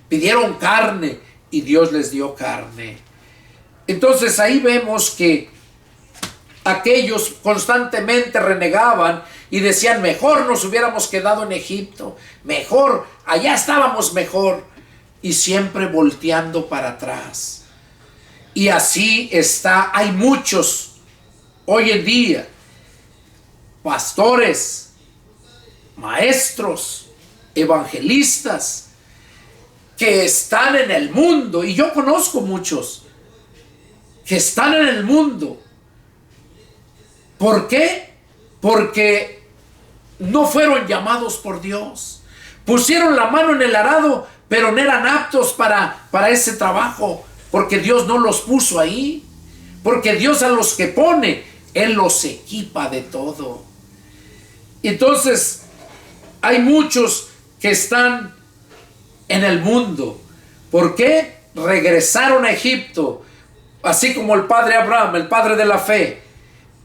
Pidieron carne y Dios les dio carne. Entonces ahí vemos que aquellos constantemente renegaban y decían: mejor nos hubiéramos quedado en Egipto, mejor, allá estábamos mejor, y siempre volteando para atrás. Y así está, hay muchos hoy en día, pastores, maestros, evangelistas, que están en el mundo, y yo conozco muchos que están en el mundo. ¿Por qué? Porque no fueron llamados por Dios. Pusieron la mano en el arado, pero no eran aptos para ese trabajo, porque Dios no los puso ahí. Porque Dios a los que pone, Él los equipa de todo. Entonces, hay muchos que están en el mundo. ¿Por qué? Regresaron a Egipto, así como el padre Abraham, el padre de la fe,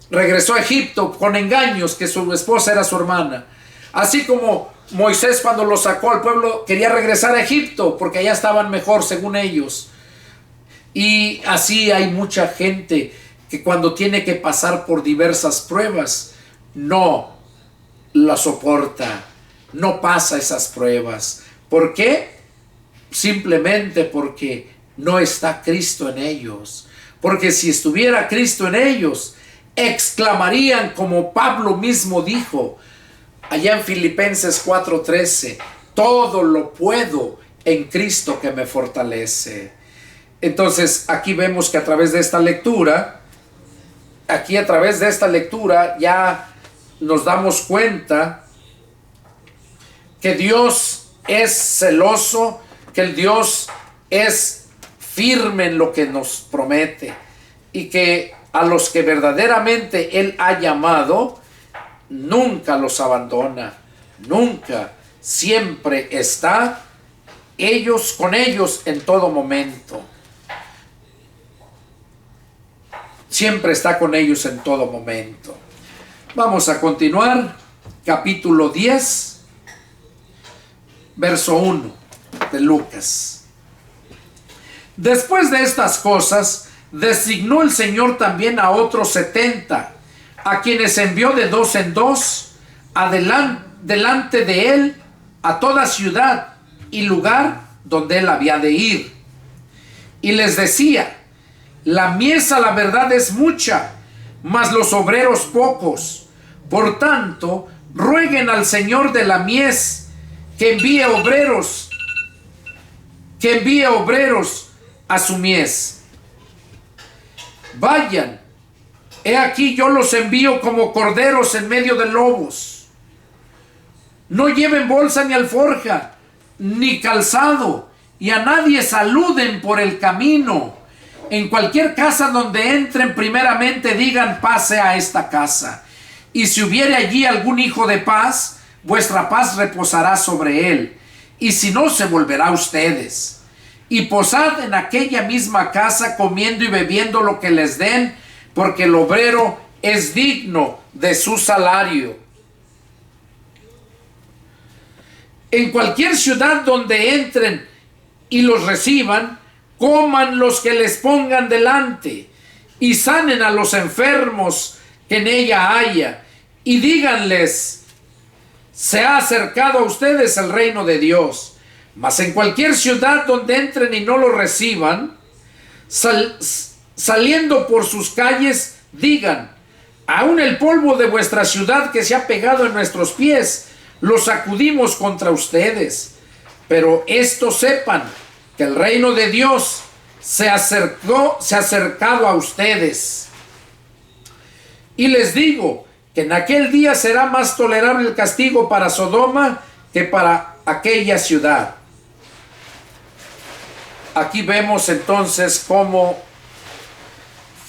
regresó a Egipto con engaños, que su esposa era su hermana. Así como Moisés, cuando lo sacó al pueblo, quería regresar a Egipto porque allá estaban mejor según ellos. Y así hay mucha gente que cuando tiene que pasar por diversas pruebas no la soporta, no pasa esas pruebas. ¿Por qué? Simplemente porque no está Cristo en ellos. Porque si estuviera Cristo en ellos, exclamarían como Pablo mismo dijo allá en Filipenses 4:13: todo lo puedo en Cristo que me fortalece. Entonces aquí vemos que a través de esta lectura, ya nos damos cuenta que Dios es celoso, que el Dios es firme en lo que nos promete, y que a los que verdaderamente Él ha llamado, nunca los abandona, nunca, siempre está con ellos en todo momento. siempre está con ellos en todo momento. Vamos a continuar, capítulo 10, verso 1 de Lucas. Después de estas cosas, designó el Señor también a otros 70, a quienes envió de dos en dos, delante de él, a toda ciudad y lugar donde él había de ir. Y les decía: la mies a la verdad es mucha, mas los obreros pocos. Por tanto, rueguen al Señor de la mies que envíe obreros a su mies. Vayan, he aquí yo los envío como corderos en medio de lobos. No lleven bolsa ni alforja, ni calzado, y a nadie saluden por el camino. En cualquier casa donde entren, primeramente digan: pase a esta casa. Y si hubiere allí algún hijo de paz, vuestra paz reposará sobre él. Y si no, se volverá a ustedes. Y posad en aquella misma casa, comiendo y bebiendo lo que les den, porque el obrero es digno de su salario. En cualquier ciudad donde entren y los reciban, coman los que les pongan delante, y sanen a los enfermos que en ella haya, y díganles: se ha acercado a ustedes el reino de Dios. Mas en cualquier ciudad donde entren y no lo reciban, saliendo por sus calles, digan: aún el polvo de vuestra ciudad que se ha pegado en nuestros pies, lo sacudimos contra ustedes. Pero estos sepan que el reino de Dios se ha acercado a ustedes. Y les digo que en aquel día será más tolerable el castigo para Sodoma que para aquella ciudad. Aquí vemos entonces cómo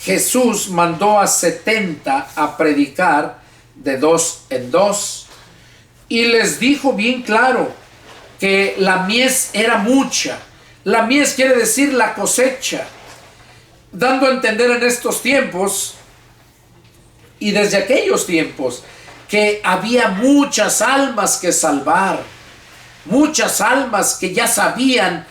Jesús mandó a 70 a predicar de dos en dos, y les dijo bien claro que la mies era mucha. La mies quiere decir la cosecha, dando a entender en estos tiempos y desde aquellos tiempos que había muchas almas que salvar, muchas almas que ya sabían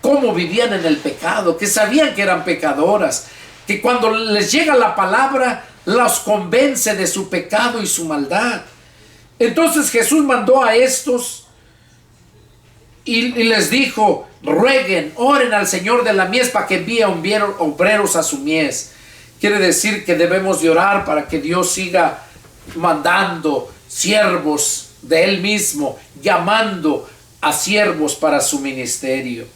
cómo vivían en el pecado, que sabían que eran pecadoras, que cuando les llega la palabra los convence de su pecado y su maldad. Entonces Jesús mandó a estos y les dijo: rueguen, oren al Señor de la mies para que envíe obreros a su mies. Quiere decir que debemos de orar para que Dios siga mandando siervos de Él mismo, llamando a siervos para su ministerio.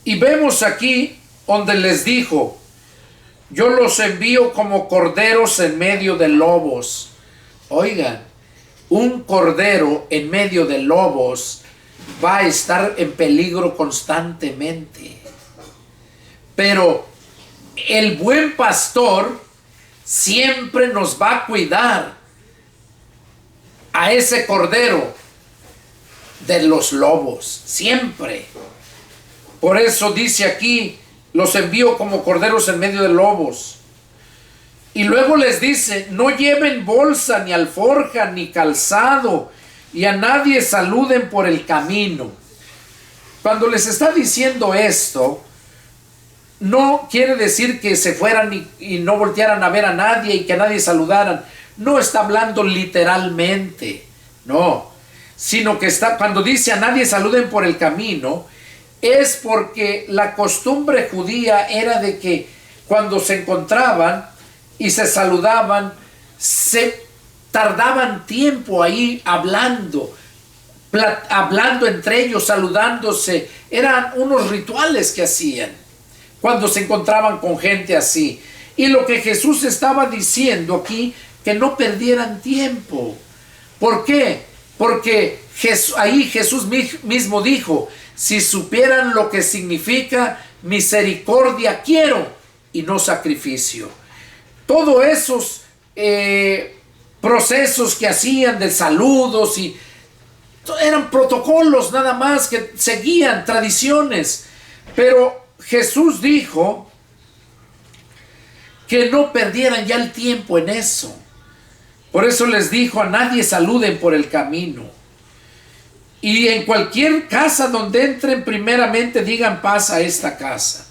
Y vemos aquí donde les dijo: yo los envío como corderos en medio de lobos. Oigan, un cordero en medio de lobos va a estar en peligro constantemente. Pero el buen pastor siempre nos va a cuidar a ese cordero de los lobos, siempre. Por eso dice aquí: los envío como corderos en medio de lobos. Y luego les dice: no lleven bolsa, ni alforja, ni calzado, y a nadie saluden por el camino. Cuando les está diciendo esto, no quiere decir que se fueran y no voltearan a ver a nadie y que a nadie saludaran. No está hablando literalmente, no. Sino que cuando dice: a nadie saluden por el camino, es porque la costumbre judía era de que cuando se encontraban y se saludaban, se tardaban tiempo ahí hablando entre ellos, saludándose. Eran unos rituales que hacían cuando se encontraban con gente así. Y lo que Jesús estaba diciendo aquí, que no perdieran tiempo. ¿Por qué? Porque ahí Jesús mismo dijo: si supieran lo que significa misericordia quiero y no sacrificio. Todos esos procesos que hacían de saludos y eran protocolos nada más que seguían, tradiciones. Pero Jesús dijo: que no perdieran ya el tiempo en eso. Por eso les dijo: a nadie saluden por el camino. Y en cualquier casa donde entren, primeramente digan paz a esta casa.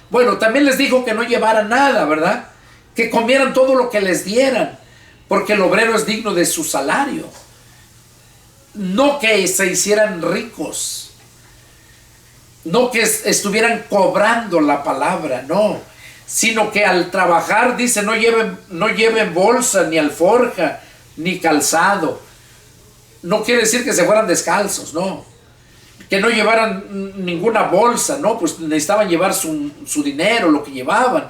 Bueno, también les dijo que no llevaran nada, ¿verdad? Que comieran todo lo que les dieran, porque el obrero es digno de su salario. No que se hicieran ricos, no que estuvieran cobrando la palabra, no, sino que al trabajar, dice, no lleven bolsa, ni alforja, ni calzado. No quiere decir que se fueran descalzos, no. Que no llevaran ninguna bolsa, no, pues necesitaban llevar su dinero, lo que llevaban.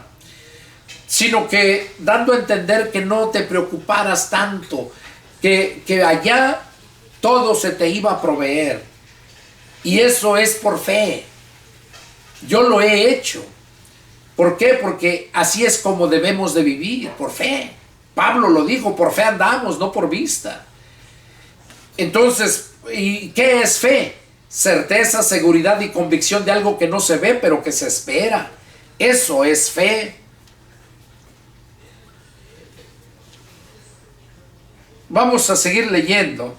Sino que dando a entender que no te preocuparas tanto, que allá todo se te iba a proveer. Y eso es por fe. Yo lo he hecho. ¿Por qué? Porque así es como debemos de vivir, por fe. Pablo lo dijo: por fe andamos, no por vista. Entonces, ¿y qué es fe? Certeza, seguridad y convicción de algo que no se ve, pero que se espera. Eso es fe. Vamos a seguir leyendo.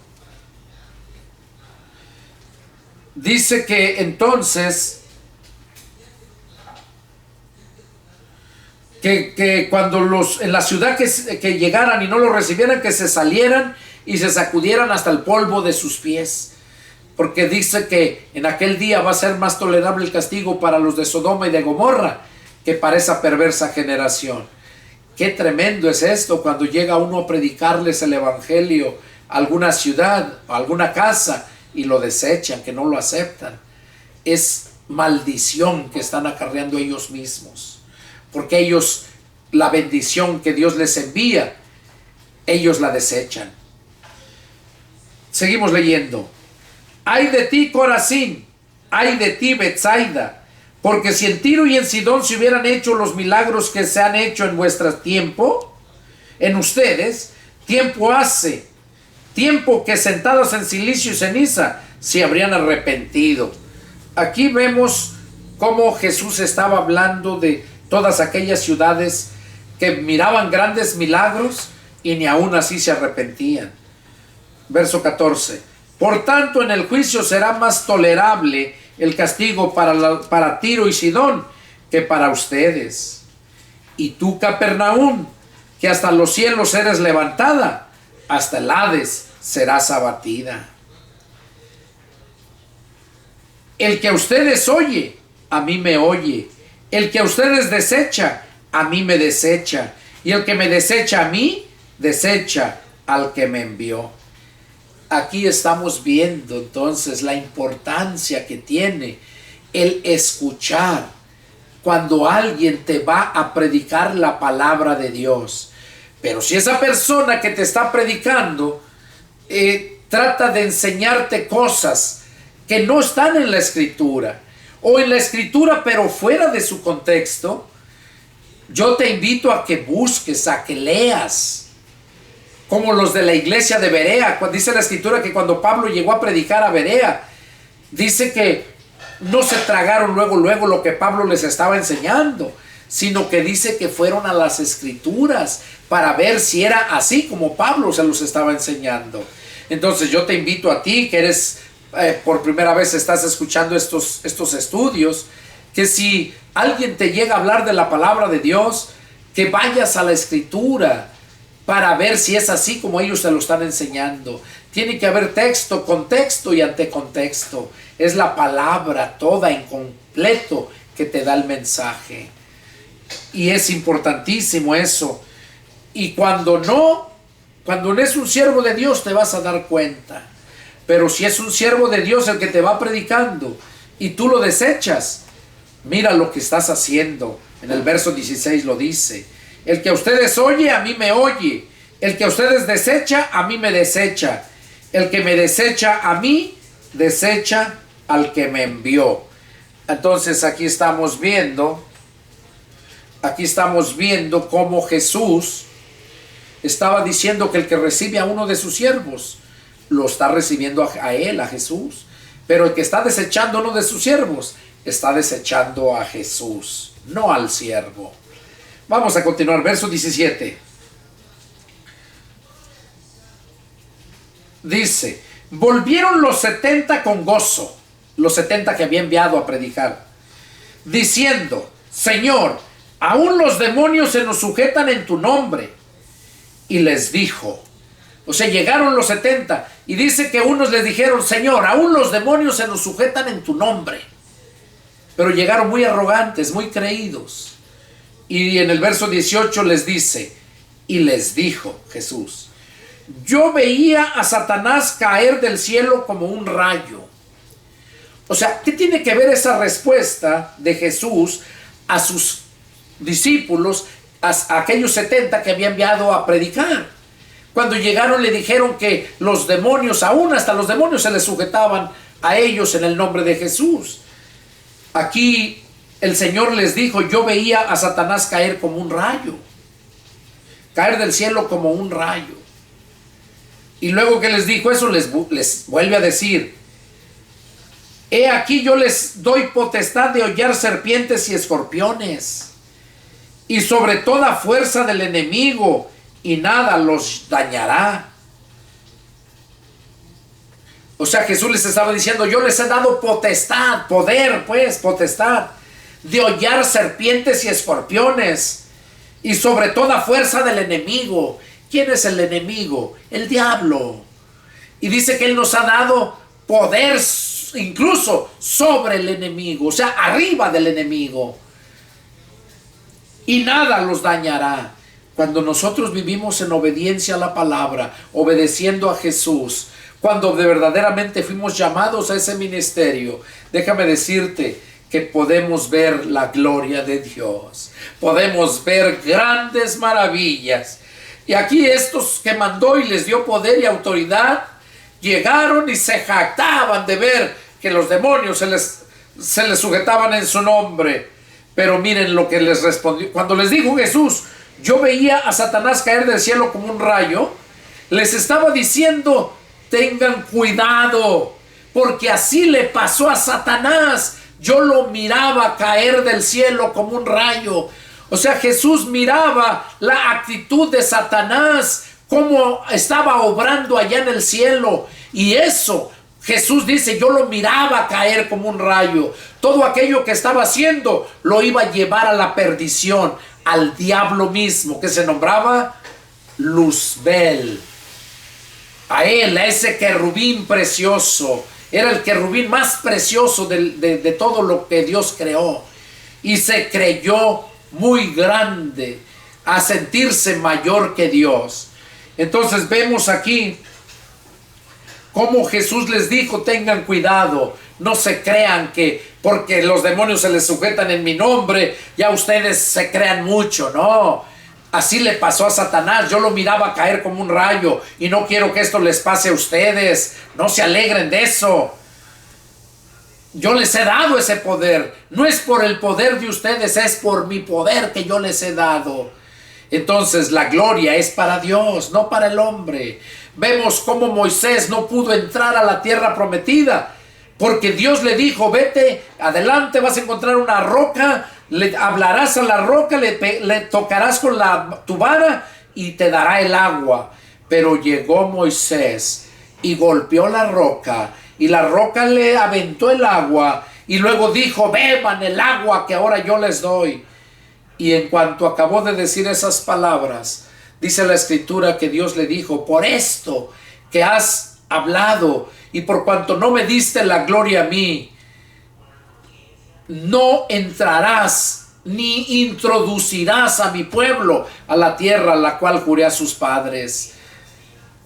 Dice que entonces, que cuando en la ciudad que llegaran y no los recibieran, que se salieran y se sacudieran hasta el polvo de sus pies. Porque dice que en aquel día va a ser más tolerable el castigo para los de Sodoma y de Gomorra que para esa perversa generación. Qué tremendo es esto cuando llega uno a predicarles el evangelio a alguna ciudad, a alguna casa, y lo desechan, que no lo aceptan. Es maldición que están acarreando ellos mismos, porque ellos, la bendición que Dios les envía, ellos la desechan. Seguimos leyendo. Ay de ti, Corazín, ay de ti, Betsaida, porque si en Tiro y en Sidón se hubieran hecho los milagros que se han hecho en vuestro tiempo, en ustedes, tiempo que sentados en silicio y ceniza se habrían arrepentido. Aquí vemos cómo Jesús estaba hablando de todas aquellas ciudades que miraban grandes milagros y ni aún así se arrepentían. Verso 14. Por tanto, en el juicio será más tolerable el castigo para Tiro y Sidón que para ustedes. Y tú, Capernaum, que hasta los cielos eres levantada, hasta el Hades serás abatida. El que a ustedes oye, a mí me oye. El que a ustedes desecha, a mí me desecha. Y el que me desecha a mí, desecha al que me envió. Aquí estamos viendo entonces la importancia que tiene el escuchar cuando alguien te va a predicar la palabra de Dios. Pero si esa persona que te está predicando trata de enseñarte cosas que no están en la Escritura, o en la Escritura pero fuera de su contexto, yo te invito a que busques, a que leas. Como los de la iglesia de Berea. Dice la Escritura que cuando Pablo llegó a predicar a Berea, dice que no se tragaron luego lo que Pablo les estaba enseñando, sino que dice que fueron a las Escrituras para ver si era así como Pablo se los estaba enseñando. Entonces yo te invito a ti que eres por primera vez estás escuchando estos estudios, que si alguien te llega a hablar de la palabra de Dios, que vayas a la Escritura para ver si es así como ellos te lo están enseñando. Tiene que haber texto, contexto y antecontexto. Es la palabra toda en completo que te da el mensaje. Y es importantísimo eso. Y cuando no es un siervo de Dios, te vas a dar cuenta. Pero si es un siervo de Dios el que te va predicando y tú lo desechas, mira lo que estás haciendo. En el verso 16 lo dice: el que a ustedes oye, a mí me oye. El que a ustedes desecha, a mí me desecha. El que me desecha a mí, desecha al que me envió. Entonces aquí estamos viendo cómo Jesús estaba diciendo que el que recibe a uno de sus siervos, lo está recibiendo a él, a Jesús. Pero el que está desechando a uno de sus siervos, está desechando a Jesús, no al siervo. Vamos a continuar, verso 17. Dice, volvieron los 70 con gozo, los 70 que había enviado a predicar, diciendo, Señor, aún los demonios se nos sujetan en tu nombre. Y les dijo, o sea, llegaron los 70 y dice que unos les dijeron, Señor, aún los demonios se nos sujetan en tu nombre. Pero llegaron muy arrogantes, muy creídos. Y en el verso 18 les dice, y les dijo Jesús, yo veía a Satanás caer del cielo como un rayo. O sea, ¿qué tiene que ver esa respuesta de Jesús a sus discípulos, a aquellos 70 que había enviado a predicar? Cuando llegaron le dijeron que los demonios, aún hasta los demonios se les sujetaban a ellos en el nombre de Jesús. Aquí el Señor les dijo, yo veía a Satanás caer como un rayo, caer del cielo como un rayo. Y luego que les dijo eso, les vuelve a decir, he aquí yo les doy potestad de hollar serpientes y escorpiones, y sobre toda fuerza del enemigo, y nada los dañará. O sea, Jesús les estaba diciendo, yo les he dado potestad, poder, pues, potestad, de hollar serpientes y escorpiones, y sobre toda fuerza del enemigo. ¿Quién es el enemigo? El diablo. Y dice que Él nos ha dado poder incluso sobre el enemigo, o sea, arriba del enemigo. Y nada los dañará. Cuando nosotros vivimos en obediencia a la palabra, obedeciendo a Jesús, cuando de verdaderamente fuimos llamados a ese ministerio, déjame decirte que podemos ver la gloria de Dios. Podemos ver grandes maravillas. Y aquí estos que mandó y les dio poder y autoridad, llegaron y se jactaban de ver que los demonios se les sujetaban en su nombre. Pero miren lo que les respondió. Cuando les dijo Jesús, yo veía a Satanás caer del cielo como un rayo, les estaba diciendo, tengan cuidado, porque así le pasó a Satanás. Yo lo miraba caer del cielo como un rayo. O sea, Jesús miraba la actitud de Satanás, cómo estaba obrando allá en el cielo. Y eso, Jesús dice, yo lo miraba caer como un rayo. Todo aquello que estaba haciendo lo iba a llevar a la perdición, al diablo mismo, que se nombraba Luzbel. A él, a ese querubín precioso. Era el querubín más precioso de todo lo que Dios creó. Y se creyó muy grande, a sentirse mayor que Dios. Entonces vemos aquí cómo Jesús les dijo, tengan cuidado, no se crean que porque los demonios se les sujetan en mi nombre, ya ustedes se crean mucho. No, así le pasó a Satanás. Yo lo miraba caer como un rayo y no quiero que esto les pase a ustedes. No se alegren de eso. Yo les he dado ese poder. No es por el poder de ustedes, es por mi poder que yo les he dado. Entonces la gloria es para Dios, no para el hombre. Vemos cómo Moisés no pudo entrar a la tierra prometida, porque Dios le dijo, vete adelante, vas a encontrar una roca, le hablarás a la roca, le tocarás con tu vara y te dará el agua. Pero llegó Moisés y golpeó la roca, y la roca le aventó el agua, y luego dijo, beban el agua que ahora yo les doy. Y en cuanto acabó de decir esas palabras, dice la escritura que Dios le dijo, por esto que has hablado y por cuanto no me diste la gloria a mí, no entrarás ni introducirás a mi pueblo a la tierra a la cual juré a sus padres.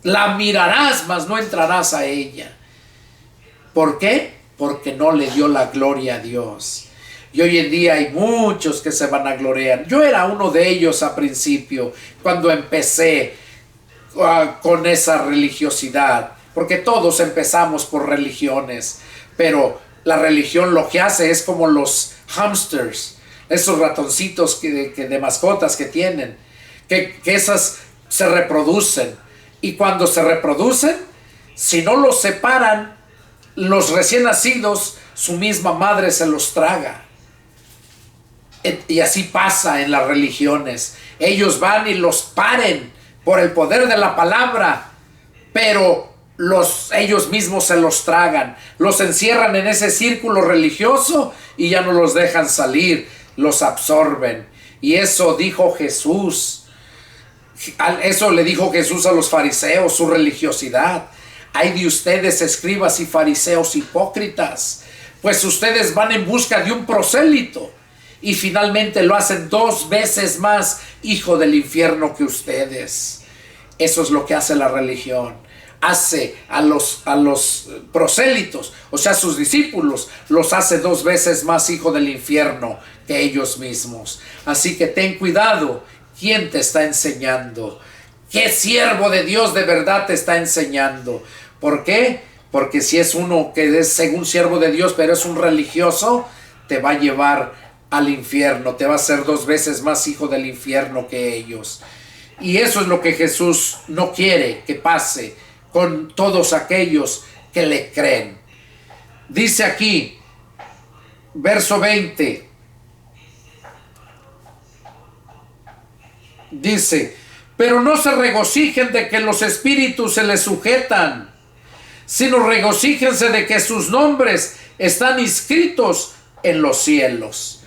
La mirarás, mas no entrarás a ella. ¿Por qué? Porque no le dio la gloria a Dios. Y hoy en día hay muchos que se van a gloriar. Yo era uno de ellos a principio, cuando empecé con esa religiosidad. Porque todos empezamos por religiones. Pero la religión lo que hace es como los hamsters, esos ratoncitos de mascotas que tienen. Que esas se reproducen. Y cuando se reproducen, si no los separan, los recién nacidos, su misma madre se los traga. Y así pasa en las religiones. Ellos van y los paren por el poder de la palabra, pero ellos mismos se los tragan, los encierran en ese círculo religioso y ya no los dejan salir, los absorben. Y eso dijo Jesús. Eso le dijo Jesús a los fariseos, su religiosidad. Ay de ustedes, escribas y fariseos hipócritas, pues ustedes van en busca de un prosélito y finalmente lo hacen 2 veces más hijo del infierno que ustedes. Eso es lo que hace la religión. Hace a los prosélitos, o sea, sus discípulos, los hace 2 veces más hijo del infierno que ellos mismos. Así que ten cuidado. ¿Quién te está enseñando? ¿Qué siervo de Dios de verdad te está enseñando? ¿Por qué? Porque si es uno que es según siervo de Dios, pero es un religioso, te va a llevar al infierno, te va a hacer 2 veces más hijo del infierno que ellos. Y eso es lo que Jesús no quiere que pase con todos aquellos que le creen. Dice aquí, verso 20, dice: pero no se regocijen de que los espíritus se les sujetan, sino regocíjense de que sus nombres están inscritos en los cielos.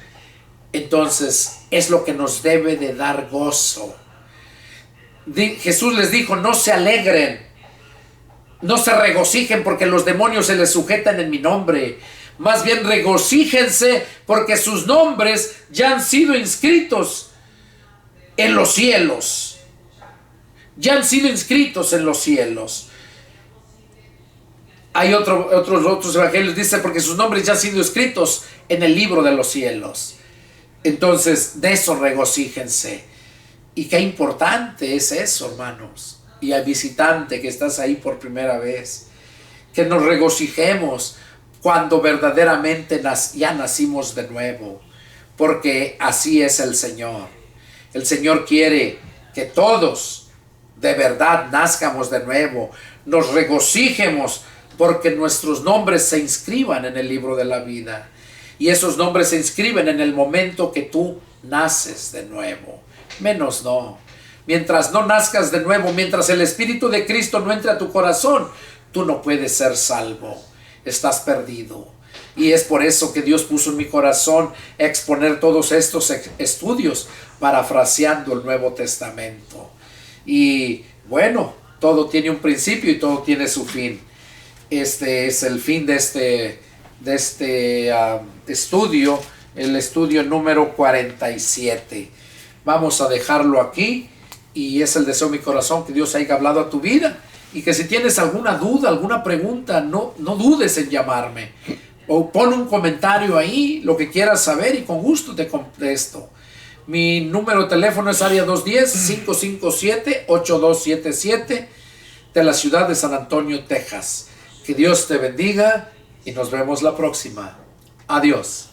Entonces es lo que nos debe de dar gozo. Jesús les dijo: no se alegren, no se regocijen porque los demonios se les sujetan en mi nombre. Más bien regocíjense porque sus nombres ya han sido inscritos en los cielos. Ya han sido inscritos en los cielos. Hay otros evangelios, dice, porque sus nombres ya han sido escritos en el libro de los cielos. Entonces, de eso regocíjense. Y qué importante es eso, hermanos. Y al visitante que estás ahí por primera vez, que nos regocijemos cuando verdaderamente ya nacimos de nuevo, porque así es el Señor. El Señor quiere que todos de verdad nazcamos de nuevo, nos regocijemos porque nuestros nombres se inscriban en el libro de la vida. Y esos nombres se inscriben en el momento que tú naces de nuevo. Menos no. Mientras no nazcas de nuevo, mientras el Espíritu de Cristo no entre a tu corazón, tú no puedes ser salvo. Estás perdido. Y es por eso que Dios puso en mi corazón exponer todos estos estudios, parafraseando el Nuevo Testamento. Y bueno, todo tiene un principio y todo tiene su fin. Este es el fin de este estudio, el estudio número 47. Vamos a dejarlo aquí, y es el deseo de mi corazón que Dios haya hablado a tu vida, y que si tienes alguna duda, alguna pregunta, no dudes en llamarme, o pon un comentario ahí, lo que quieras saber, y con gusto te contesto. Mi número de teléfono es área 210-557-8277 de la ciudad de San Antonio, Texas. Que Dios te bendiga y nos vemos la próxima. Adiós.